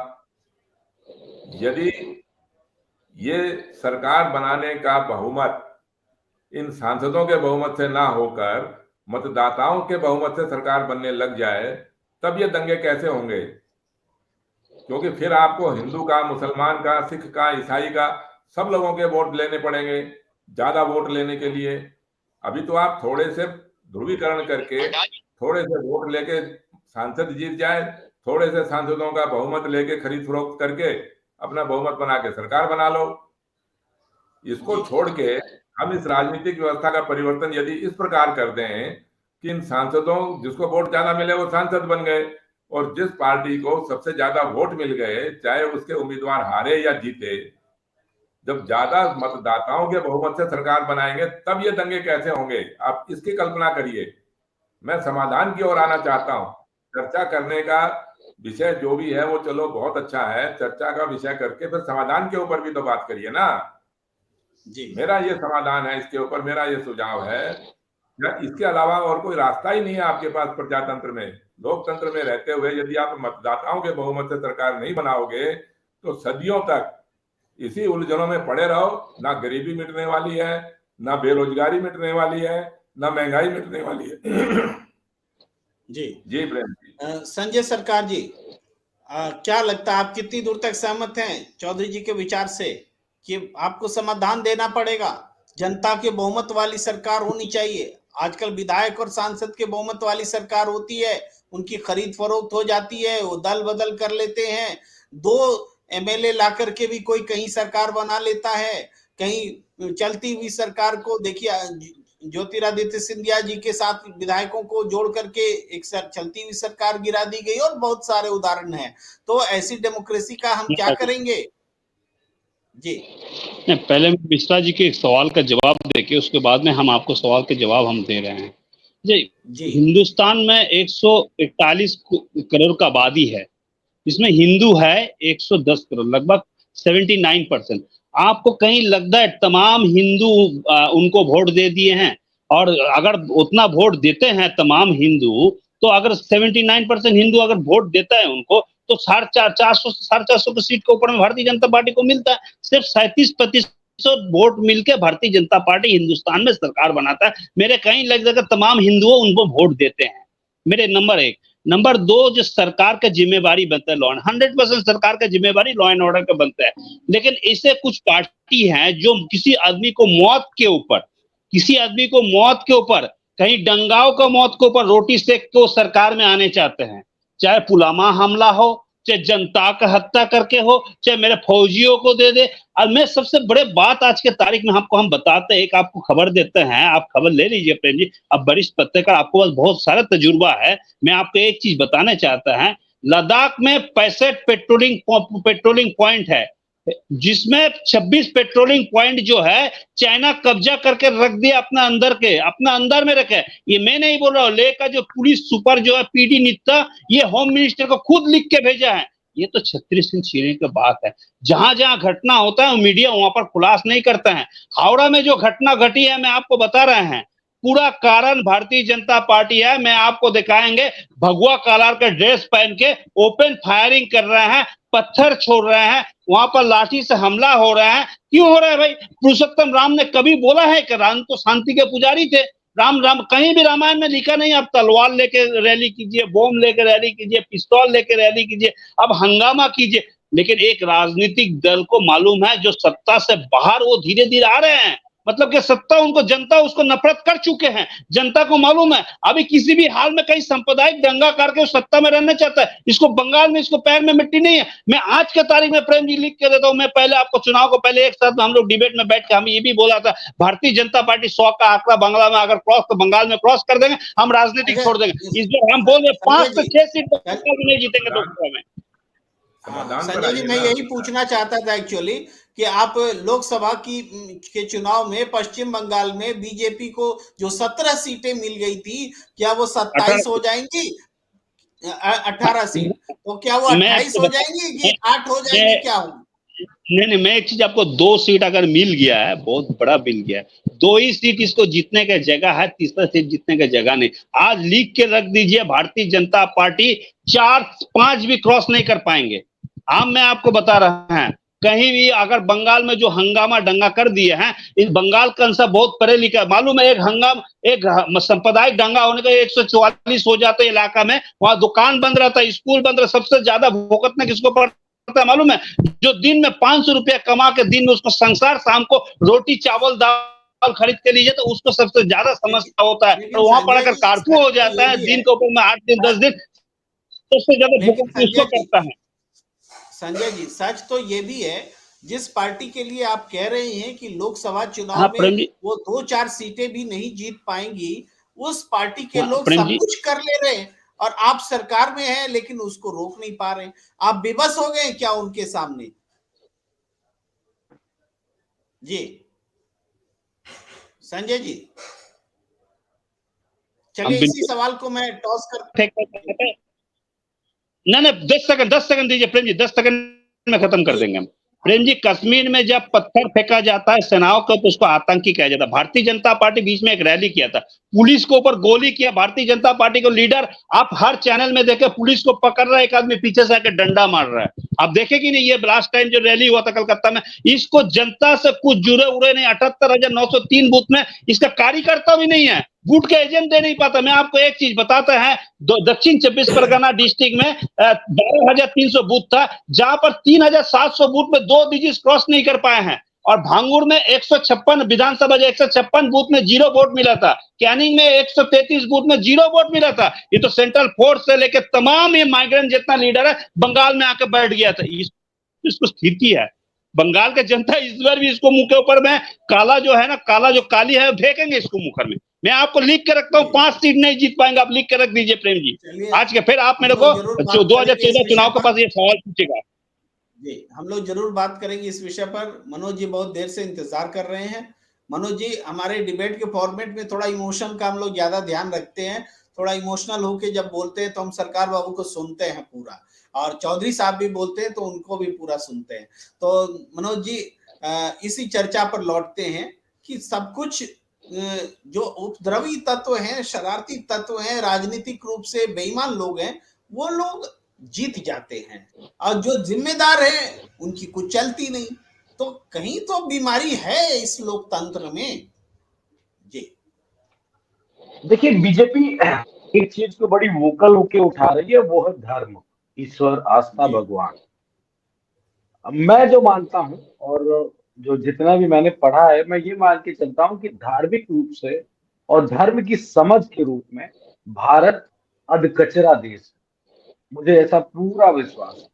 यदि ये सरकार बनाने का बहुमत इन सांसदों के बहुमत से ना होकर मतदाताओं के बहुमत से सरकार बनने लग जाए, तब ये दंगे कैसे होंगे? क्योंकि फिर आपको हिंदू का, मुसलमान का, सिख का, ईसाई का, सब लोगों के वोट लेने पड़ेंगे ज्यादा वोट लेने के लिए। अभी तो आप थोड़े से ध्रुवीकरण करके थोड़े से वोट लेके सांसद जीत जाए, थोड़े से सांसदों का बहुमत लेके खरीद फरोख्त करके अपना बहुमत बना के सरकार बना लो। इसको छोड़ के हम इस राजनीतिक व्यवस्था का परिवर्तन यदि इस प्रकार कर दें कि इन सांसदों, जिसको वोट ज्यादा मिले वो सांसद बन गए, और जिस पार्टी को सबसे ज्यादा वोट मिल गए, चाहे उसके उम्मीदवार हारे या जीते, जब ज्यादा मतदाताओं के बहुमत से सरकार बनाएंगे तब ये दंगे कैसे होंगे? आप इसकी कल्पना करिए। मैं समाधान की ओर आना चाहता हूं। चर्चा करने का विषय जो भी है वो चलो बहुत अच्छा है, चर्चा का विषय करके फिर समाधान के ऊपर भी तो बात करिए ना जी। मेरा ये समाधान है, इसके ऊपर मेरा ये सुझाव है। या इसके अलावा और कोई रास्ता ही नहीं है आपके पास प्रजातंत्र में, लोकतंत्र में रहते हुए यदि आप मतदाताओं के बहुमत से सरकार नहीं बनाओगे तो सदियों तक इसी उलझनों में पड़े रहो। ना गरीबी मिटने वाली है, ना बेरोजगारी मिटने वाली है, ना महंगाई मिटने वाली है। जी जी प्रेम जी। संजय सरकार जी, क्या लगता है, आप कितनी दूर तक सहमत हैं चौधरी जी के विचार से कि आपको समाधान देना पड़ेगा, जनता के बहुमत वाली सरकार होनी चाहिए? आजकल विधायक और सांसद के बहुमत वाली सरकार होती है, उनकी खरीद फरोख्त हो जाती है, वो दल बदल कर लेते हैं, 2 एमएलए ला करके भी कोई कहीं सरकार बना लेता है, कहीं चलती हुई सरकार को देखिए, ज्योतिरादित्य सिंधिया जी के साथ विधायकों को जोड़ करके एक चलती हुई सरकार गिरा दी गई, और बहुत सारे उदाहरण हैं। तो ऐसी डेमोक्रेसी का हम क्या करेंगे? जी पहले मिश्रा जी के एक सवाल का जवाब देके उसके बाद में हम आपको सवाल के जवाब हम दे रहे हैं। जी, हिंदुस्तान में 141 करोड़ का आबादी है, इसमें हिंदू है 110 करोड़, लगभग 79%। आपको कहीं लगता है तमाम हिंदू उनको वोट दे दिए हैं? और अगर उतना वोट देते हैं तमाम हिंदू, तो अगर 79% हिंदू अगर वोट देता है उनको, तो 450 की सीट के ऊपर में भारतीय जनता पार्टी को मिलता है। सिर्फ 37% वोट मिलकर भारतीय जनता पार्टी हिंदुस्तान में सरकार बनाता है। मेरे कहीं लग जाएगा तमाम हिंदुओं उनको वोट देते हैं। मेरे नंबर 1। नंबर 2, जो सरकार का जिम्मेवारी बनता है, 100% सरकार का जिम्मेवारी लॉ एंड ऑर्डर का बनता है। लेकिन ऐसे कुछ पार्टी हैं जो किसी आदमी को मौत के ऊपर कहीं डंगाओं का मौत के ऊपर रोटी सेक के सरकार में आने चाहते हैं। चाहे पुलवामा हमला हो, चाहे जनता का हत्या करके हो, चाहे मेरे फौजियों को दे दे। और मैं सबसे बड़े बात आज के तारीख में हम बताते हैं, एक आपको खबर देते हैं, आप खबर ले लीजिए प्रेम जी, अब वरिष्ठ पत्रकार, आपको पास बहुत सारा तजुर्बा है। मैं आपको एक चीज बताना चाहता है, लद्दाख में 65 पेट्रोलिंग पॉइंट है, जिसमें 26 पेट्रोलिंग पॉइंट जो है चाइना कब्जा करके रख दिया अपना अंदर में रखे। ये मैं नहीं बोल रहा हूं, लेह का जो पुलिस सुपर जो है पीडी नित्ता, ये होम मिनिस्टर को खुद लिख के भेजा है। ये तो छत्तीसगढ़ सिंह चीरे की बात है। जहां जहां घटना होता है मीडिया वहां पर खुलास नहीं करता है। हावड़ा में जो घटना घटी है, मैं आपको बता रहे हैं, पूरा कारण भारतीय जनता पार्टी है। मैं आपको दिखाएंगे, भगवा कलर का ड्रेस पहन के ओपन फायरिंग कर रहे हैं, पत्थर छोड़ रहे हैं, वहां पर लाठी से हमला हो रहा है। क्यों हो रहा है भाई? पुरुषोत्तम राम ने कभी बोला है कि राम तो शांति के पुजारी थे? राम कहीं भी रामायण में लिखा नहीं, आप तलवार लेके रैली कीजिए, बम लेके रैली कीजिए, पिस्तौल लेके रैली कीजिए, अब हंगामा कीजिए। लेकिन एक राजनीतिक दल को मालूम है, जो सत्ता से बाहर वो धीरे धीरे आ रहे हैं, मतलब कि सत्ता उनको, जनता उसको नफरत कर चुके हैं। जनता को मालूम है अभी किसी भी हाल में कहीं सांप्रदायिक दंगा करके उस सत्ता में रहना चाहता है। इसको बंगाल में, इसको पैर में मिट्टी नहीं है। मैं आज के तारीख में प्रेम जी लिख के देता हूं, मैं पहले आपको चुनाव को पहले एक साथ हम लोग डिबेट में बैठ के हम ये भी बोला था, भारतीय जनता पार्टी 100 का आंकड़ा बांग्ला में अगर क्रॉस, तो बंगाल में क्रॉस कर देंगे, हम राजनीतिक छोड़ देंगे। इस बार हम बोल रहे 5 से 6 सीट नहीं जीतेंगे लोकसभा में। संजय जी, मैं यही पूछना चाहता था एक्चुअली कि आप लोकसभा के चुनाव में पश्चिम बंगाल में बीजेपी को जो 17 सीटें मिल गई थी, क्या वो 27 हो जाएंगी? 18 सीट, तो क्या वो 28 हो जाएंगी कि 8 हो जाएंगी? क्या होगी? नहीं, मैं एक चीज आपको, 2 सीट अगर मिल गया है, बहुत बड़ा मिल गया है, 2 ही सीट इसको जीतने का जगह है, तीसरा सीट जीतने का जगह नहीं। आज लिख के रख दीजिए, भारतीय जनता पार्टी 4-5 भी क्रॉस नहीं कर पाएंगे। हम मैं आपको बता रहा है, कहीं भी अगर बंगाल में जो हंगामा दंगा कर दिए हैं, इस बंगाल का अंश बहुत पढ़े लिखा है, मालूम है, एक सांप्रदायिक दंगा होने का 144 हो जाते इलाका में, वहां दुकान बंद रहता है, स्कूल बंद रहता है, सबसे ज्यादा भुगतना किसको पड़ता है मालूम है? जो दिन में 500 रुपया कमा के दिन में उसको संसार, शाम को रोटी चावल दाल खरीद के लीजिए, तो उसको सबसे ज्यादा समस्या होता है। और वहां पर अगर कार्फ्यू हो जाता है दिन के ऊपर में 8 दिन 10 दिन, सबसे ज्यादा भुगतना किसको करता है? संजय जी, सच तो ये भी है, जिस पार्टी के लिए आप कह रहे हैं कि लोकसभा चुनाव हाँ, में वो 2-4 सीटें भी नहीं जीत पाएंगी, उस पार्टी के लोग प्रेम सब जी, कुछ कर ले रहे हैं और आप सरकार में हैं लेकिन उसको रोक नहीं पा रहे हैं। आप बेबस हो गए क्या उनके सामने? जी संजय जी, चलिए इसी सवाल को मैं टॉस कर नहीं 10 सेकंड दीजिए प्रेम जी, 10 सेकंड में खत्म कर देंगे हम। प्रेम जी, कश्मीर में जब पत्थर फेंका जाता है सेनाओं को, तो उसको आतंकी कहा जाता है। भारतीय जनता पार्टी बीच में एक रैली किया था, पुलिस के ऊपर गोली किया, भारतीय जनता पार्टी को लीडर, आप हर चैनल में देखे, पुलिस को पकड़ रहा है, एक आदमी पीछे से आकर डंडा मार रहा है। आप देखे कि नहीं, ये लास्ट टाइम जो रैली हुआ था कलकत्ता में, इसको जनता से कुछ जुड़े उड़े नहीं, 78,903 बूथ में इसका कार्यकर्ता भी नहीं है, बूथ का एजेंट दे नहीं पाता। मैं आपको एक चीज बताता है, दक्षिण 24 परगना डिस्ट्रिक्ट में 12,300 बूथ था, जहां पर 3,700 बूथ में 2 डिजिट क्रॉस नहीं कर पाए हैं। और भांगुर में 156 विधानसभा 156 बूथ में 0 वोट मिला था, कैनिंग में 133 बूथ में 0 वोट मिला था। ये तो सेंट्रल फोर्स से लेकर तमाम ये माइग्रेंट जितना लीडर है बंगाल में आकर बैठ गया था। इसको स्थिति है बंगाल का जनता, इस बार भी इसको मुंह के ऊपर में काला जो है ना, काला जो काली है फेंकेंगे इसको मुखर में। मैं आपको लिख के रखता हूँ, 5 सीट नहीं जीत पाएंगे, आप लिख के रख दीजिए प्रेम जी। आज के फिर आप मेरे को 2014 चुनाव के पास ये सवाल पूछेगा जी, हम लोग जरूर बात करेंगे इस विषय पर। मनोज जी बहुत देर से इंतजार कर रहे हैं। मनोज जी, हमारे डिबेट के फॉर्मेट में थोड़ा इमोशन का हम लोग ज्यादा ध्यान रखते हैं, थोड़ा इमोशनल होके जब बोलते हैं तो हम सरकार बाबू को सुनते हैं पूरा, और चौधरी साहब भी बोलते हैं तो उनको भी पूरा सुनते हैं। तो मनोज जी, इसी चर्चा पर लौटते हैं कि सब कुछ जो उपद्रवी तत्व हैं, शरारती तत्व हैं, राजनीतिक रूप से बेईमान लोग हैं, वो लोग जीत जाते हैं और जो जिम्मेदार है उनकी कुछ चलती नहीं। तो कहीं तो बीमारी है इस लोकतंत्र में। जी देखिए, बीजेपी एक चीज को बड़ी वोकल होके उठा रही है, वो है धर्म, ईश्वर, आस्था, भगवान। मैं जो मानता हूं और जो जितना भी मैंने पढ़ा है, मैं ये मान के चलता हूं कि धार्मिक रूप से और धर्म की समझ के रूप में भारत अधकचरा देश है। मुझे ऐसा पूरा विश्वास है।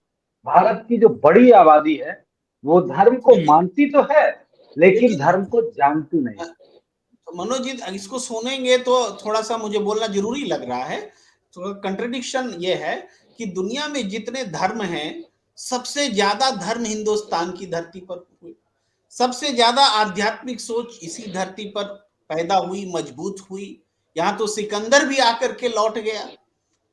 भारत की जो बड़ी आबादी है वो धर्म को मानती तो है लेकिन धर्म को जानती नहीं। तो मनोज जी, इसको सुनेंगे तो थोड़ा सा मुझे बोलना जरूरी लग रहा है। तो कंट्रडिक्शन ये है कि दुनिया में जितने धर्म हैं, सबसे ज्यादा धर्म हिंदुस्तान की धरती पर हुए, सबसे ज्यादा आध्यात्मिक सोच इसी धरती पर पैदा हुई, मजबूत हुई। यहाँ तो सिकंदर भी आकर के लौट गया,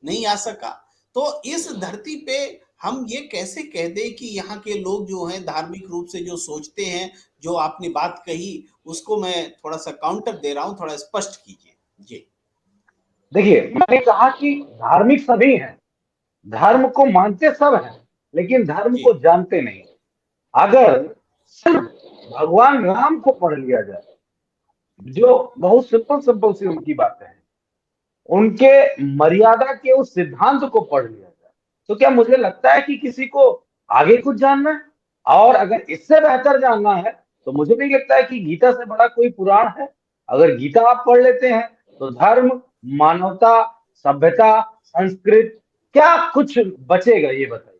नहीं आ सका। तो इस धरती पे हम ये कैसे कह दें कि यहाँ के लोग जो हैं धार्मिक रूप से जो सोचते हैं, जो आपने बात कही उसको मैं थोड़ा सा काउंटर दे रहा हूँ, थोड़ा स्पष्ट कीजिए। जी देखिए, मैंने कहा कि धार्मिक सभी हैं, धर्म को मानते सब हैं, लेकिन धर्म को जानते नहीं। अगर सिर्फ भगवान राम को पढ़ लिया जाए, जो बहुत सिंपल सी उनकी बातें हैं, उनके मर्यादा के उस सिद्धांत को पढ़ लिया जाए, तो क्या मुझे लगता है कि किसी को आगे कुछ जानना है? और अगर इससे बेहतर जानना है तो मुझे नहीं लगता है कि गीता से बड़ा कोई पुराण है। अगर गीता आप पढ़ लेते हैं तो धर्म, मानवता, सभ्यता, संस्कृत, क्या कुछ बचेगा ये बताइए।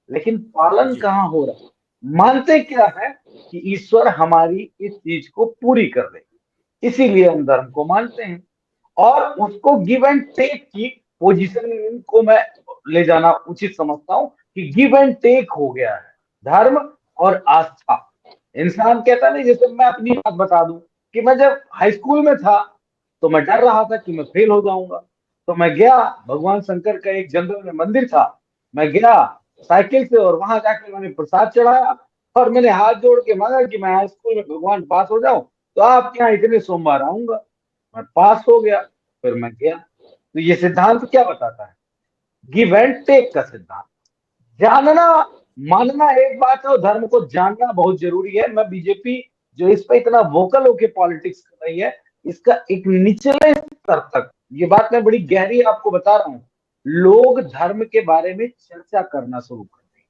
लेकिन पालन कहाँ हो रहा है? मानते क्या है कि ईश्वर हमारी इस चीज को पूरी कर देगी, इसीलिए हम धर्म को मानते हैं। और उसको गिव एंड टेक की पोजीशन को मैं ले जाना उचित समझता हूं कि गिव एंड टेक हो गया है धर्म और आस्था। इंसान कहता नहीं, जैसे मैं अपनी बात बता दूं कि मैं जब हाई स्कूल में था तो मैं डर रहा था कि मैं फेल हो जाऊंगा, तो मैं गया, भगवान शंकर का एक जंगल में मंदिर था, मैं गया साइकिल से और वहां जाकर मैंने प्रसाद चढ़ाया और मैंने हाथ जोड़ के मांगा कि मैं हाई स्कूल में भगवान पास हो जाऊं तो आपके यहाँ इतने सोमवार आऊंगा। मैं पास हो गया, फिर मैं गया। तो ये सिद्धांत क्या बताता है? गिव एंड टेक का सिद्धांत। जानना मानना एक बात है और धर्म को जानना बहुत जरूरी है। मैं बीजेपी जो इस पे इतना वोकल होके पॉलिटिक्स कर रही है, इसका एक निचले स्तर तक, ये बात मैं बड़ी गहरी आपको बता रहा हूँ, लोग धर्म के बारे में चर्चा करना शुरू कर दी।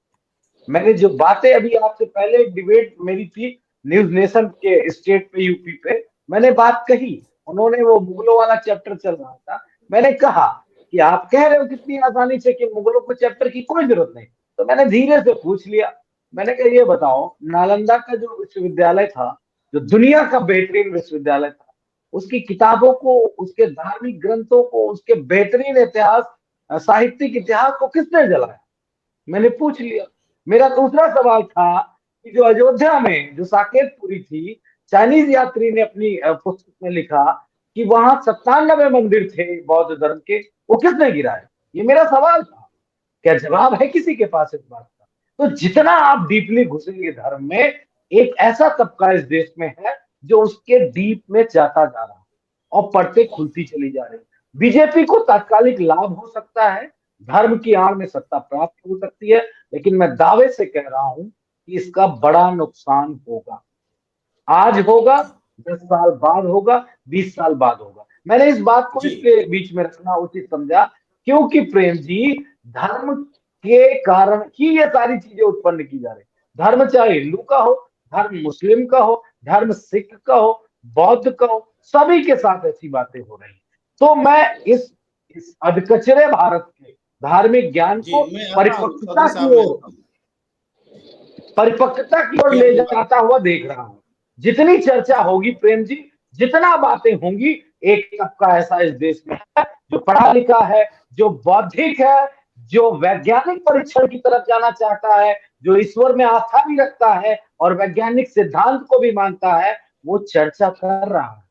मैंने जो बातें अभी आपसे पहले डिबेट मेरी थी न्यूज नेशन के स्टेट पे, यूपी पे, मैंने बात कही, उन्होंने वो मुगलों वाला चैप्टर चल रहा था, मैंने कहा कि आप कह रहे हो कितनी आसानी से कि मुगलों को चैप्टर की कोई जरूरत नहीं, तो मैंने धीरे से पूछ लिया, मैंने कहा ये बताओ नालंदा का जो विश्वविद्यालय था, जो दुनिया का बेहतरीन विश्वविद्यालय था, उसकी किताबों को, उसके धार्मिक ग्रंथों को, उसके बेहतरीन इतिहास, साहित्यिक इतिहास को किसने जलाया? मैंने पूछ लिया। मेरा दूसरा सवाल था कि जो अयोध्या में जो साकेत पुरी थी, चाइनीज यात्री ने अपनी पुस्तक में लिखा कि वहां 97 मंदिर थे बौद्ध धर्म के, वो किसने गिराए? ये मेरा सवाल था। क्या जवाब है किसी के पास इस बात का? तो जितना आप डीपली घुसेंगे धर्म में, एक ऐसा तबका इस देश में है जो उसके डीप में जाता जा रहा है और परतें खुलती चली जा रही। बीजेपी को तात्कालिक लाभ हो सकता है, धर्म की आड़ में सत्ता प्राप्त हो सकती है, लेकिन मैं दावे से कह रहा हूं कि इसका बड़ा नुकसान होगा। आज होगा, 10 साल बाद होगा, 20 साल बाद होगा। मैंने इस बात को इसके बीच में रखना उचित समझा क्योंकि प्रेम जी, धर्म के कारण ही ये सारी चीजें उत्पन्न की जा रही। धर्म चाहे हिंदू का हो, धर्म मुस्लिम का हो, धर्म सिख का हो, बौद्ध का हो, सभी के साथ ऐसी बातें हो रही। तो मैं इस अधकचरे भारत के धार्मिक ज्ञान को परिपक्वता की ओर ले जाता हुआ देख रहा हूं। जितनी चर्चा होगी प्रेम जी, जितना बातें होंगी, एक तबका ऐसा इस देश में है जो पढ़ा लिखा है, जो बौद्धिक है, जो वैज्ञानिक परीक्षण की तरफ जाना चाहता है, जो ईश्वर में आस्था भी रखता है और वैज्ञानिक सिद्धांत को भी मानता है, वो चर्चा कर रहा है।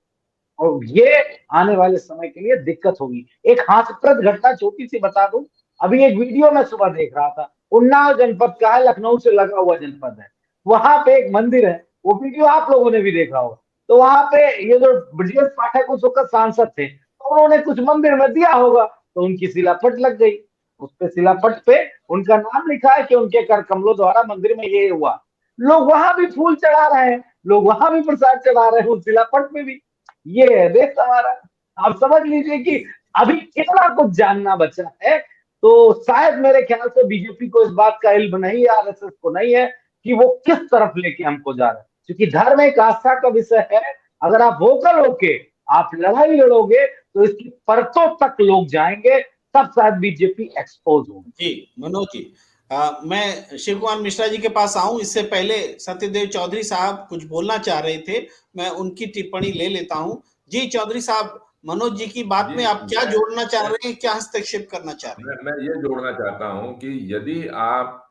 और ये आने वाले समय के लिए दिक्कत होगी। एक हास्यप्रद घटना छोटी सी बता दूं, अभी एक वीडियो मैं सुबह देख रहा था, उन्नाव जनपद का है, लखनऊ से लगा हुआ जनपद है, वहां पे एक मंदिर है, वो वीडियो आप लोगों ने भी देखा होगा। तो वहां पे ये जो ब्रजेश पाठक उस वक्त सांसद थे, तो उन्होंने कुछ मंदिर में दिया होगा, तो उनकी शिलापट लग गई, उस पे शिलापट पे उनका नाम लिखा है कि उनके कर कमलों द्वारा मंदिर में ये हुआ। लोग वहां भी फूल चढ़ा रहे हैं, लोग वहां भी प्रसाद चढ़ा रहे हैं, उस शिलापट में भी। ये है देश हमारा। आप समझ लीजिए कि अभी कितना कुछ जानना बचा है। तो शायद मेरे ख्याल से बीजेपी को इस बात का इल्म नहीं है, आरएसएस को नहीं है कि वो किस तरफ लेके हमको जा रहा है, क्योंकि धर्म एक आस्था का विषय है। अगर आप वोकल होके आप लड़ाई लड़ोगे तो इसकी परतों तक लोग जाएंगे, तब शायद बीजेपी एक्सपोज होगी। जी मनोज जी, मैं शिव कुमार मिश्रा जी के पास आऊं, इससे पहले सत्यदेव चौधरी साहब कुछ बोलना चाह रहे थे, मैं उनकी टिप्पणी ले लेता हूं। जी चौधरी साहब, मनोज जी की बात में आप क्या जोड़ना चाह रहे हैं, क्या हस्तक्षेप करना चाह रहे हैं? मैं ये जोड़ना चाहता हूं कि यदि आप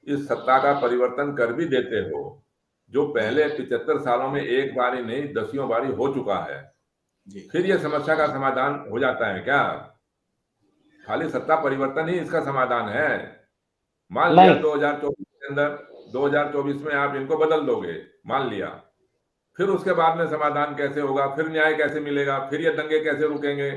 इस सत्ता का परिवर्तन कर भी देते हो, जो पहले 75 सालों में एक बारी नहीं 10 बारी हो चुका है, फिर यह समस्या का समाधान हो जाता है क्या? खाली सत्ता परिवर्तन ही इसका समाधान है? मान लिया 2024 के अंदर, 2024 में आप इनको बदल दोगे, मान लिया, फिर उसके बाद में समाधान कैसे होगा, फिर न्याय कैसे मिलेगा, फिर ये दंगे कैसे रुकेंगे?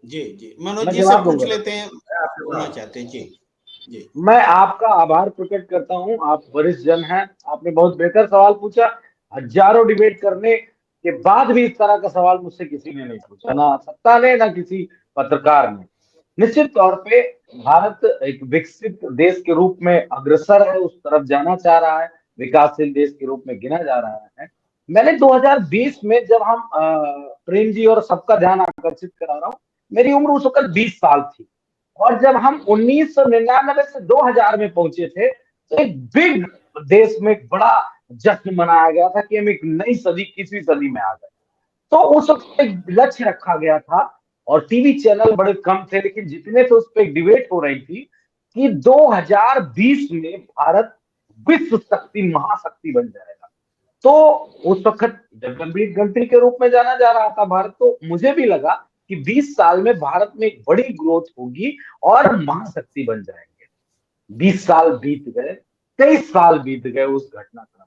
जी मनोज जी से पूछ लेते हैं, बोलना चाहते हैं। जी मैं आपका आभार प्रकट करता हूं, आप वरिष्ठ जन हैं, आपने बहुत बेहतर सवाल पूछा। हजारों डिबेट करने के बाद भी इस तरह का सवाल मुझसे किसी ने नहीं पूछा, ना सत्ता ने ना किसी पत्रकार ने। निश्चित तौर पे भारत एक विकसित देश के रूप में अग्रसर है, उस तरफ जाना चाह रहा है, विकासशील देश के रूप में गिना जा रहा है। मैंने 2020 में जब हम प्रेम जी और सबका ध्यान आकर्षित करा रहा हूँ, मेरी उम्र उस वक्त 20 साल थी, और जब हम 1999 से 2000 में पहुंचे थे तो एक बिग देश में एक बड़ा जश्न मनाया गया था कि हम एक नई सदी, 21वीं सदी में आ गए। तो उस वक्त एक लक्ष्य रखा गया था और टीवी चैनल बड़े कम थे, लेकिन जितने थे उस पर एक डिबेट हो रही थी कि 2020 में भारत विश्व शक्ति, महाशक्ति बन जाएगा। तो उस वक्त जगदीप कंट्री के रूप में जाना जा रहा था भारत, तो मुझे भी लगा कि 20 साल में भारत में एक बड़ी ग्रोथ होगी और महाशक्ति बन जाएंगे। 20 साल बीत गए, 23 साल बीत गए उस घटनाक्रम।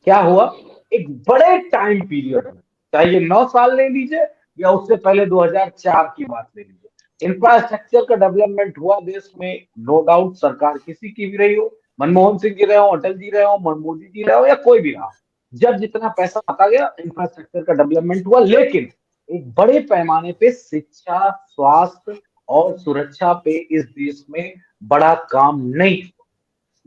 क्या हुआ? एक बड़े टाइम पीरियड में, चाहे ये 9 साल ले लीजिए या उससे पहले 2004 की बात ले लीजिए, इंफ्रास्ट्रक्चर का डेवलपमेंट हुआ देश में, नो डाउट, सरकार किसी की भी रही हो, मनमोहन सिंह जी रहे हो, अटल जी रहे हो, मोदी जी रहे हो, या कोई भी रहा, जब जितना पैसा आता गया इंफ्रास्ट्रक्चर का डेवलपमेंट हुआ। लेकिन एक बड़े पैमाने पे शिक्षा, स्वास्थ्य और सुरक्षा पे इस देश में बड़ा काम नहीं।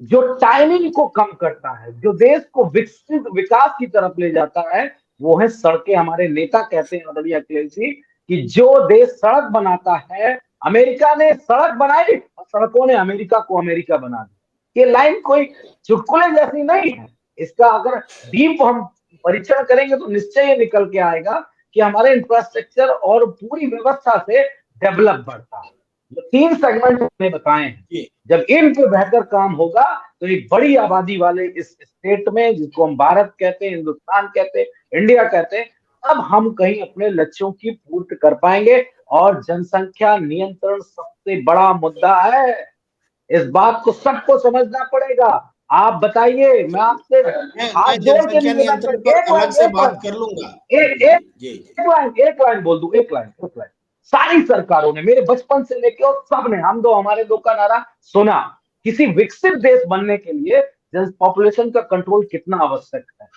जो टाइमिंग को कम करता है, जो देश को विकसित विकास की तरफ ले जाता है, वो है सड़कें। हमारे नेता कहते हैं आदरणीय अखिलेश जी कि जो देश सड़क बनाता है, अमेरिका ने सड़क बनाई और सड़कों ने अमेरिका को अमेरिका बना दिया। ये लाइन कोई चुटकुले जैसी नहीं है। इसका अगर डीप हम परीक्षण करेंगे तो निश्चय ये निकल के आएगा कि हमारे इंफ्रास्ट्रक्चर और पूरी व्यवस्था से डेवलप बढ़ता है। जो 3 सेगमेंट हमने बताए हैं, जब इन पे बेहतर काम होगा तो एक बड़ी आबादी वाले इस स्टेट में, जिसको हम भारत कहते हैं, हिंदुस्तान कहते हैं, इंडिया कहते हैं, अब हम कहीं अपने लक्ष्यों की पूर्ति कर पाएंगे। और जनसंख्या नियंत्रण सबसे बड़ा मुद्दा है। इस बात को सबको समझना पड़ेगा। आप बताइए, मैं आपसे हाथ जोड़ के जनसंख्या नियंत्रण पर अलग से बात कर लूंगा। एक लाइन बोल दूं, एक लाइन। सारी सरकारों ने, मेरे बचपन से लेके और सब ने हम दो हमारे दो का नारा सुना। किसी विकसित देश बनने के लिए पॉपुलेशन का कंट्रोल कितना आवश्यक है,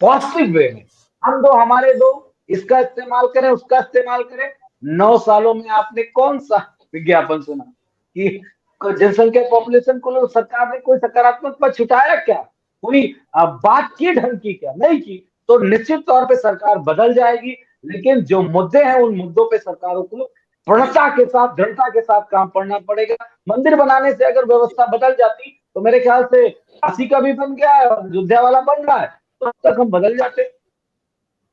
पॉजिटिव वे में। हम दो हमारे दो, इसका इस्तेमाल करें, उसका इस्तेमाल करें। 9 सालों में आपने कौन सा विज्ञापन सुना कि जनसंख्या पॉपुलेशन को सरकार ने कोई सकारात्मक पद छुटाया क्या, कोई बात की ढंग की क्या, नहीं की। तो निश्चित तौर पे सरकार बदल जाएगी, लेकिन जो मुद्दे हैं उन मुद्दों पे सरकारों को दृढ़ता के साथ, दृढ़ता के साथ काम करना पड़ेगा। मंदिर बनाने से अगर व्यवस्था बदल जाती तो मेरे ख्याल से काशी का भी बन गया है और अयोध्या वाला बन रहा है, तो अब तक हम बदल जाते।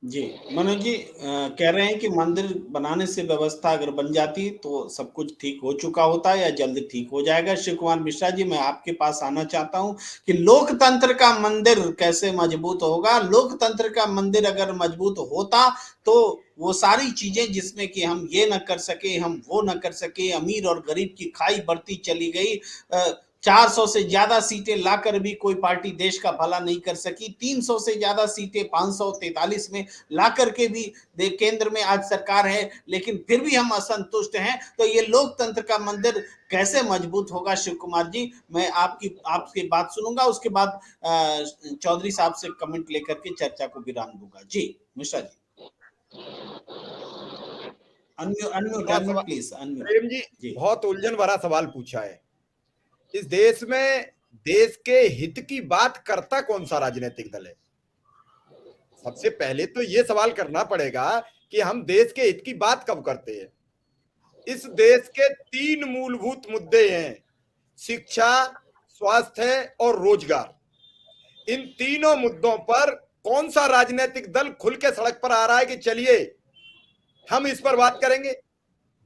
जी मनोज जी कह रहे हैं कि मंदिर बनाने से व्यवस्था अगर बन जाती तो सब कुछ ठीक हो चुका होता या जल्द ठीक हो जाएगा। शिव कुमार मिश्रा जी, मैं आपके पास आना चाहता हूं कि लोकतंत्र का मंदिर कैसे मजबूत होगा। लोकतंत्र का मंदिर अगर मजबूत होता तो वो सारी चीजें जिसमें कि हम ये न कर सके, हम वो न कर सके, अमीर और गरीब की खाई बढ़ती चली गई, 400 से ज्यादा सीटें लाकर भी कोई पार्टी देश का भला नहीं कर सकी, 300 से ज्यादा सीटें 543 में लाकर के भी केंद्र में आज सरकार है, लेकिन फिर भी हम असंतुष्ट हैं। तो ये लोकतंत्र का मंदिर कैसे मजबूत होगा? शिव कुमार जी, मैं आपकी बात सुनूंगा, उसके बाद चौधरी साहब से कमेंट लेकर के चर्चा को विराम दूंगा। जी मिश्रा जी, अनम्यूट प्लीज। प्रेम जी, बहुत उलझन भरा सवाल पूछा है। इस देश में देश के हित की बात करता कौन सा राजनीतिक दल है? सबसे पहले तो ये सवाल करना पड़ेगा कि हम देश के हित की बात कब करते हैं। इस देश के 3 मूलभूत मुद्दे हैं, शिक्षा, स्वास्थ्य और रोजगार। इन तीनों मुद्दों पर कौन सा राजनीतिक दल खुल के सड़क पर आ रहा है कि चलिए हम इस पर बात करेंगे?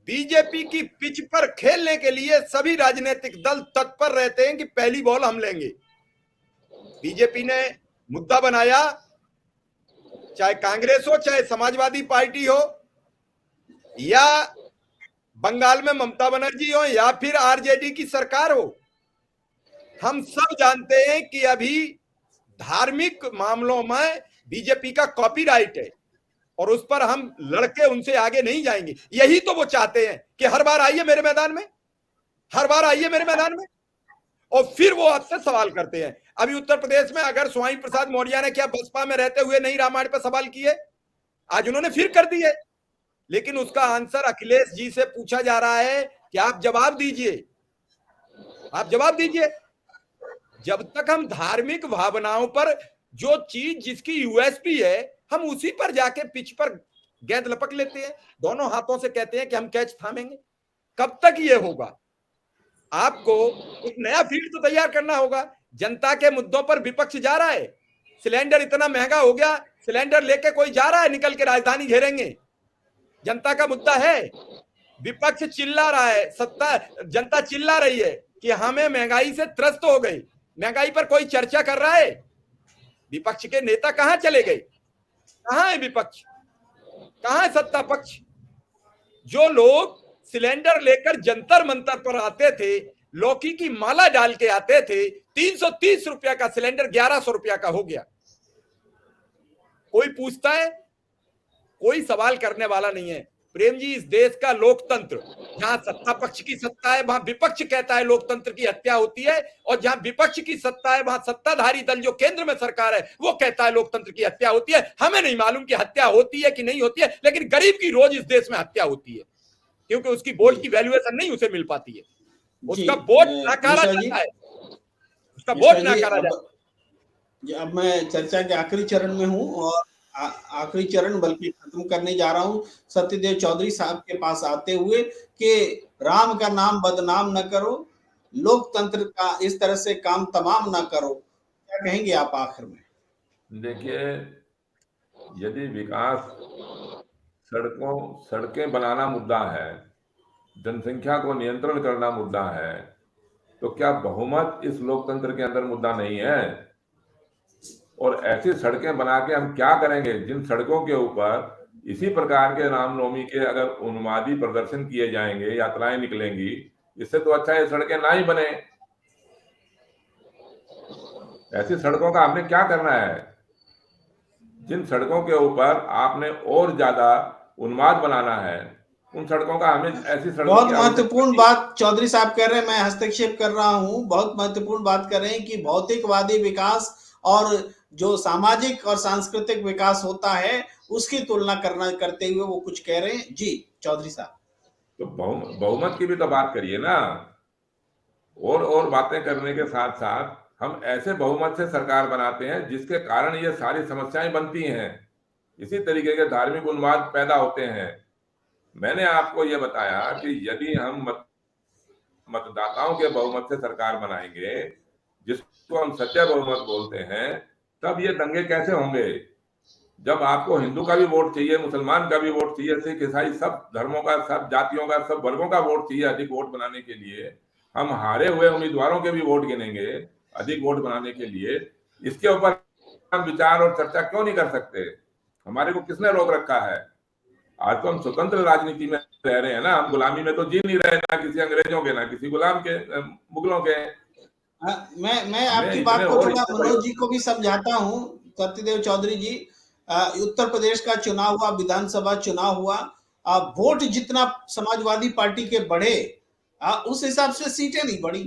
बीजेपी की पिच पर खेलने के लिए सभी राजनीतिक दल तत्पर रहते हैं कि पहली बॉल हम लेंगे। बीजेपी ने मुद्दा बनाया, चाहे कांग्रेस हो, चाहे समाजवादी पार्टी हो, या बंगाल में ममता बनर्जी हो, या फिर आरजेडी की सरकार हो, हम सब जानते हैं कि अभी धार्मिक मामलों में बीजेपी का कॉपीराइट है और उस पर हम लड़के उनसे आगे नहीं जाएंगे। यही तो वो चाहते हैं कि हर बार आइए मेरे मैदान में, हर बार आइए मेरे मैदान में, और फिर वो आपसे सवाल करते हैं। अभी उत्तर प्रदेश में अगर स्वामी प्रसाद मौर्य ने क्या बसपा में रहते हुए नहीं रामायण पर सवाल किए, आज उन्होंने फिर कर दिए, लेकिन उसका आंसर अखिलेश जी से पूछा जा रहा है कि आप जवाब दीजिए, आप जवाब दीजिए। जब तक हम धार्मिक भावनाओं पर, जो चीज जिसकी यूएसपी है, हम उसी पर जाके पिच पर गेंद लपक लेते हैं, दोनों हाथों से कहते हैं कि हम कैच थामेंगे। कब तक ये होगा? आपको एक नया फील्ड तो तैयार करना होगा। जनता के मुद्दों पर विपक्ष जा रहा है, सिलेंडर इतना महंगा हो गया, सिलेंडर लेके कोई जा रहा है निकल के राजधानी घेरेंगे, जनता का मुद्दा है। विपक्ष चिल्ला रहा है, जनता चिल्ला रही है कि हमें महंगाई से त्रस्त हो गई, महंगाई पर कोई चर्चा कर रहा है? विपक्ष के नेता कहां चले गए? कहां है विपक्ष, कहां है सत्ता पक्ष? जो लोग सिलेंडर लेकर जंतर मंतर पर आते थे, लौकी की माला डाल के आते थे, 330 रुपया का सिलेंडर 1100 रुपया का हो गया। कोई पूछता है? कोई सवाल करने वाला नहीं है। प्रेम जी, इस देश का लोकतंत्र, जहां सत्ता पक्ष की सत्ता है वहां विपक्ष कहता है लोकतंत्र की हत्या होती है, और जहां विपक्ष की सत्ता है वहां सत्ताधारी दल जो केंद्र में सरकार है वो कहता है लोकतंत्र की हत्या होती है। हमें नहीं मालूम कि हत्या होती है कि नहीं होती है, लेकिन गरीब की रोज इस देश में हत्या होती है, क्योंकि उसकी वोट की वैल्यूएशन नहीं उसे मिल पाती है, उसका वोट नकारा जाता है, उसका वोट नकारा जाता है। अब मैं चर्चा के आखिरी चरण में हूं और आखिरी चरण बल्कि खत्म करने जा रहा हूं सत्यदेव चौधरी साहब के पास आते हुए कि राम का नाम बदनाम न करो, लोकतंत्र का इस तरह से काम तमाम न करो, क्या कहेंगे आप आखिर में? देखिए, यदि विकास सड़कें बनाना मुद्दा है, जनसंख्या को नियंत्रण करना मुद्दा है, तो क्या बहुमत इस लोकतंत्र के अंदर मुद्दा नहीं है? और ऐसी सड़कें बना के हम क्या करेंगे जिन सड़कों के ऊपर इसी प्रकार के रामनवमी के अगर उन्मादी प्रदर्शन किए जाएंगे, यात्राएं निकलेंगी, इससे तो अच्छा ये सड़कें ना ही बने। ऐसी सड़कों का आपने क्या करना है? जिन सड़कों के ऊपर आपने और ज्यादा उन्माद बनाना है, उन सड़कों का हमें ऐसी सड़कों बहुत की महत्वपूर्ण बात चौधरी साहब कह रहे हैं, मैं हस्तक्षेप कर रहा हूं, बहुत महत्वपूर्ण बात कर रहे हैं कि भौतिकवादी विकास और जो सामाजिक और सांस्कृतिक विकास होता है उसकी तुलना करते हुए वो कुछ कह रहे हैं। जी चौधरी साहब, तो बहुमत की भी तो बात करिए ना। और बातें करने के साथ साथ हम ऐसे बहुमत से सरकार बनाते हैं जिसके कारण ये सारी समस्याएं बनती हैं, इसी तरीके के धार्मिक उन्माद पैदा होते हैं। मैंने आपको ये बताया कि यदि हम मतदाताओं के बहुमत से सरकार बनाएंगे, जिसको हम सच्चा बहुमत बोलते हैं, तब ये दंगे कैसे होंगे? जब आपको हिंदू का भी वोट चाहिए, मुसलमान का भी वोट चाहिए, सिख ईसाई सब धर्मों का, सब जातियों का, सब वर्गों का वोट चाहिए अधिक वोट बनाने के लिए, हम हारे हुए उम्मीदवारों के भी वोट गिनेंगे अधिक वोट बनाने के लिए। इसके ऊपर हम विचार और चर्चा क्यों नहीं कर सकते? हमारे को किसने रोक रखा है? आज तो हम स्वतंत्र राजनीति में रह रहे हैं ना, हम गुलामी में तो जी नहीं रहे, ना किसी अंग्रेजों के, ना किसी गुलाम के, मुगलों के। मैं आपकी बात को थोड़ा मनोज जी को भी समझाता हूं। सत्यदेव चौधरी जी, उत्तर प्रदेश का चुनाव हुआ, विधानसभा चुनाव हुआ, वोट जितना समाजवादी पार्टी के बढ़े उस हिसाब से सीटें नहीं बढ़ी।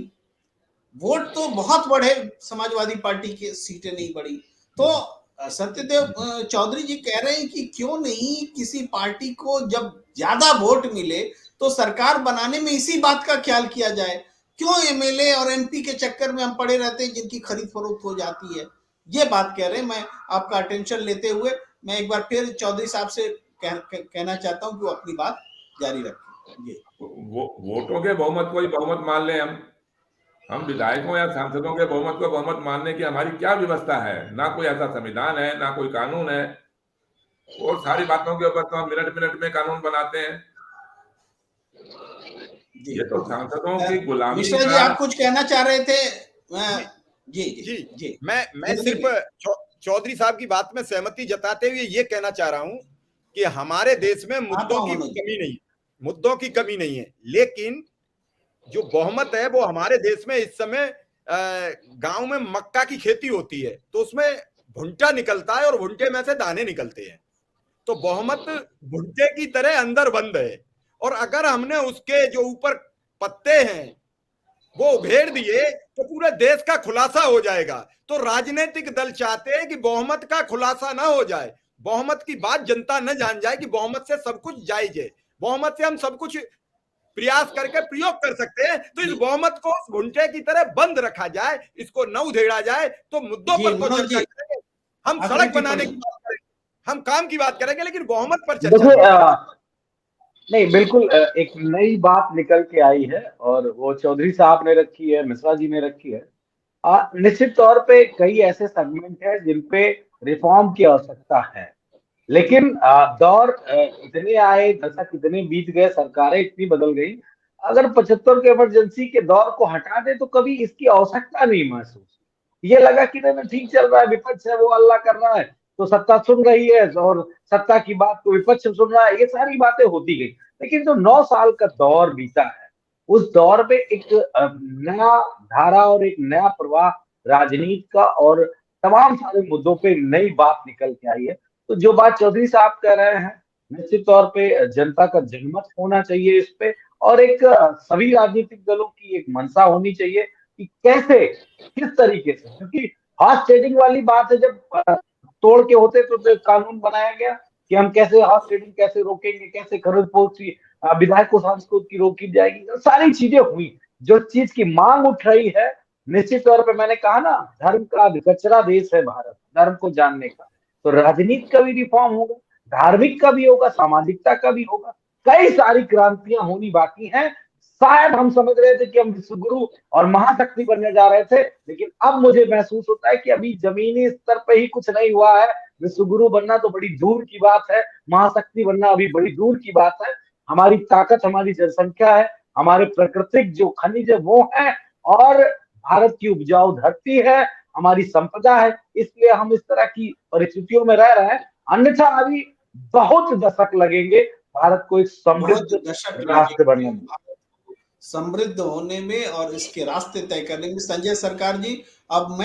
वोट तो बहुत बढ़े, समाजवादी पार्टी की सीटें नहीं बढ़ी। तो सत्यदेव चौधरी जी कह रहे हैं कि क्यों नहीं किसी पार्टी को जब ज्यादा वोट मिले तो सरकार बनाने में इसी बात का ख्याल किया जाए, क्यों एमएलए और एमपी के चक्कर में हम पड़े रहते हैं जिनकी खरीद फरोख्त हो जाती है। ये बात कह रहे हैं। मैं आपका अटेंशन लेते हुए मैं एक बार फिर चौधरी साहब से कहना चाहता हूं कि वो अपनी बात जारी रखें। वोटों के बहुमत को ही बहुमत मान लें हम विधायकों या सांसदों के बहुमत को बहुमत मानने की हमारी क्या व्यवस्था है? ना कोई ऐसा संविधान है, ना कोई कानून है। और सारी बातों के ऊपर तो हम मिनट मिनट में कानून बनाते हैं। ये तो सांसदों की गुलामी। मिश्रा जी, आप कुछ कहना चाह रहे थे? जी जी जी, मैं सिर्फ चौधरी साहब की बात में सहमति जताते हुए ये कहना चाह रहा हूं कि हमारे देश में मुद्दों की कमी नहीं, मुद्दों की कमी नहीं है, लेकिन जो बहुमत है वो हमारे देश में इस समय गांव में मक्का की खेती होती है तो उसमें भुट्टा निकलता है और भुट्टे में से दाने निकलते हैं। तो बहुमत भुट्टे की तरह अंदर बंद है, और अगर हमने उसके जो ऊपर पत्ते हैं वो उघेड़ दिए तो पूरे देश का खुलासा हो जाएगा। तो राजनीतिक दल चाहते हैं कि बहुमत का खुलासा ना हो जाए, बहुमत की बात जनता न जान जाए कि बहुमत से सब कुछ जायज है, बहुमत से हम सब कुछ प्रयास करके प्रयोग कर सकते हैं। तो इस बहुमत को भुट्टे की तरह बंद रखा जाए, इसको न उधेड़ा जाए, तो मुद्दों पर तो चर्चा करेंगे। हम सड़क बनाने की बात करेंगे, हम काम की बात करेंगे, लेकिन बहुमत पर चर्चा नहीं। बिल्कुल एक नई बात निकल के आई है और वो चौधरी साहब ने रखी है, मिश्रा जी ने रखी है। निश्चित तौर पे कई ऐसे सेगमेंट है जिन पे रिफॉर्म की आवश्यकता है, लेकिन दौर इतने आए, दशक इतने बीत गए, सरकारें इतनी बदल गई, अगर 75 के इमरजेंसी के दौर को हटा दे तो कभी इसकी आवश्यकता नहीं महसूस। ये लगा कि नहीं ठीक चल रहा है, विपक्ष है वो अल्लाह कर रहा है तो सत्ता सुन रही है, और सत्ता की बात को विपक्ष सुन रहा है, ये सारी बातें होती गई। लेकिन जो 9 साल का दौर बीता है, उस दौर में एक नया धारा और एक नया प्रवाह राजनीति का और तमाम सारे मुद्दों पे नई बात निकल के आई है। तो जो बात चौधरी साहब कह रहे हैं निश्चित तौर पे जनता का जनमत होना चाहिए इस पे, और एक सभी राजनीतिक दलों की एक मंशा होनी चाहिए कि कैसे, किस तरीके से, क्योंकि हॉर्स ट्रेडिंग वाली बात है, जब तोड़ के होते तो कानून बनाया गया कि हम कैसे हॉर्स ट्रेडिंग कैसे रोकेंगे, कैसे खरीद फरोख्त की विधायकों सांसद की रोकी जाएगी, तो सारी चीजें हुई। जो चीज की मांग उठ रही है, निश्चित तौर पे मैंने कहा ना, धर्म का कचरा देश है भारत, धर्म को जानने का, तो राजनीति का भी रिफॉर्म होगा, धार्मिक का भी होगा, सामाजिकता का भी होगा, कई सारी क्रांतियां होनी बाकी हैं। शायद हम समझ रहे थे कि हम विश्वगुरु और महाशक्ति बनने जा रहे थे, लेकिन अब मुझे महसूस होता है कि अभी जमीनी स्तर पे ही कुछ नहीं हुआ है। विश्वगुरु बनना तो बड़ी दूर की बात है, महाशक्ति बनना अभी बड़ी दूर की बात है। हमारी ताकत हमारी जनसंख्या है, हमारे प्राकृतिक जो खनिज है वो है, और भारत की उपजाऊ धरती है, हमारी संपदा है, इसलिए हम इस तरह की परिस्थितियों में रह रहे हैं। अन्यथा अभी बहुत दशक लगेंगे भारत को एक बहुत समृद्ध दशक राष्ट्र बनने लगेंगे में। भारत को समृद्ध होने में और इसके रास्ते तय करने में। संजय सरकार जी, अब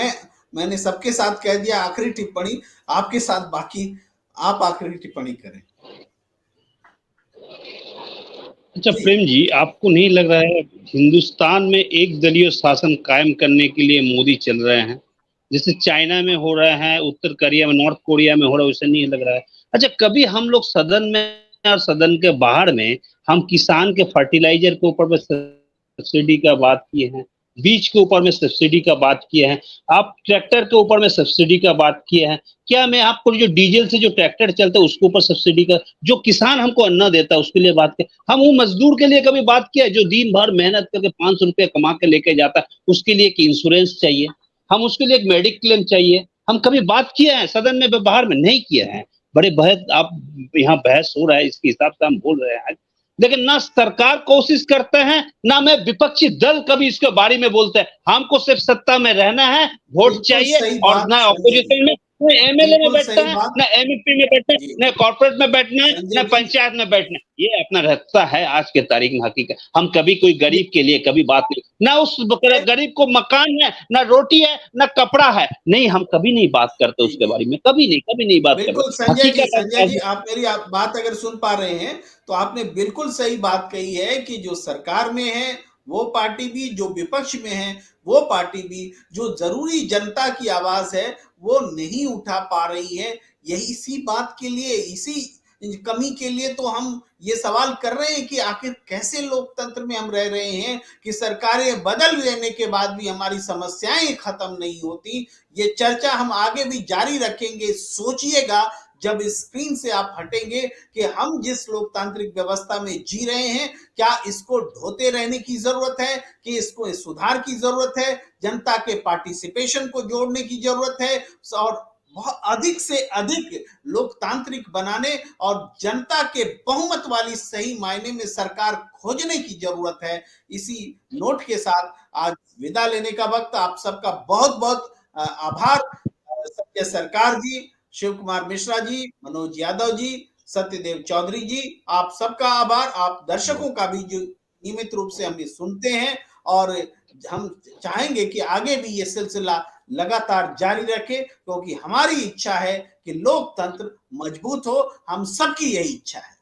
मैंने सबके साथ कह दिया, आखिरी टिप्पणी आपके साथ बाकी, आप आखिरी टिप्पणी करें। अच्छा प्रेम जी, आपको नहीं लग रहा है हिंदुस्तान में एक दलीय शासन कायम करने के लिए मोदी चल रहे हैं, जैसे चाइना में हो रहा है, उत्तर कोरिया में, नॉर्थ कोरिया में हो रहा है, वैसे नहीं लग रहा है? अच्छा, कभी हम लोग सदन में और सदन के बाहर में हम किसान के फर्टिलाइजर के ऊपर में सब्सिडी का बात किए हैं, बीज के ऊपर में सब्सिडी का बात किए हैं, आप ट्रैक्टर के ऊपर में सब्सिडी का बात किए हैं? क्या मैं आपको जो डीजल से जो ट्रैक्टर चलता है उसके ऊपर सब्सिडी का, जो किसान हमको अन्न देता है उसके लिए बात किया? हम वो मजदूर के लिए कभी बात किया जो दिन भर मेहनत करके 500 रुपये कमा के लेके जाता है, उसके लिए एक इंश्योरेंस चाहिए, हम उसके लिए एक मेडिक्लेम चाहिए? हम कभी बात किया है सदन में बाहर में? नहीं किया है। बड़े बहस, आप यहाँ बहस हो रहा है इसके हिसाब से हम बोल रहे हैं, लेकिन ना सरकार कोशिश करते हैं, ना मैं विपक्षी दल कभी इसके बारे में बोलते हैं। हमको सिर्फ सत्ता में रहना है, वोट बिल्कुल चाहिए, सही और बात ना संजय जी, ऑपोजिशन में, ना एमएलए में बिल्कुल बैठता सही है, बात ना एमपी में बैठना है, जी। ना कॉर्पोरेट में बैठना है, संजय ना जी, पंचायत में बैठना है। ये अपना रास्ता है आज के तारीख में। हकीकत हम कभी कोई गरीब के लिए कभी बात नहीं, ना उस गरीब को मकान है, ना रोटी है, ना कपड़ा है, नहीं, हम कभी नहीं बात करते उसके बारे में, कभी नहीं बात करते। बिल्कुल संजय हकीकत जी, आप मेरी बात अगर सुन पा रहे हैं तो आपने बिल्कुल सही बात कही है कि जो सरकार में है वो पार्टी भी, जो विपक्ष में है वो पार्टी भी, जो जरूरी जनता की आवाज है वो नहीं उठा पा रही है। यही इसी बात के लिए, इसी कमी के लिए तो हम ये सवाल कर रहे हैं कि आखिर कैसे लोकतंत्र में हम रह रहे हैं कि सरकारें बदल लेने के बाद भी हमारी समस्याएं खत्म नहीं होती। ये चर्चा हम आगे भी जारी रखेंगे। सोचिएगा, जब स्क्रीन से आप हटेंगे, कि हम जिस लोकतांत्रिक व्यवस्था में जी रहे हैं, क्या इसको ढोते रहने की जरूरत है, कि इसको सुधार की जरूरत है, जनता के पार्टिसिपेशन को जोड़ने की जरूरत है, और बहुत अधिक से अधिक लोकतांत्रिक बनाने और जनता के बहुमत वाली सही मायने में सरकार खोजने की जरूरत है। इसी नोट के साथ आज विदा लेने का वक्त। आप सबका बहुत बहुत आभार। सत्य सरकार जी, शिव कुमार मिश्रा जी, मनोज यादव जी, सत्यदेव चौधरी जी, आप सबका आभार। आप दर्शकों का भी जो नियमित रूप से हमें सुनते हैं, और हम चाहेंगे कि आगे भी ये सिलसिला लगातार जारी रखे, क्योंकि हमारी इच्छा है कि लोकतंत्र मजबूत हो। हम सबकी यही इच्छा है।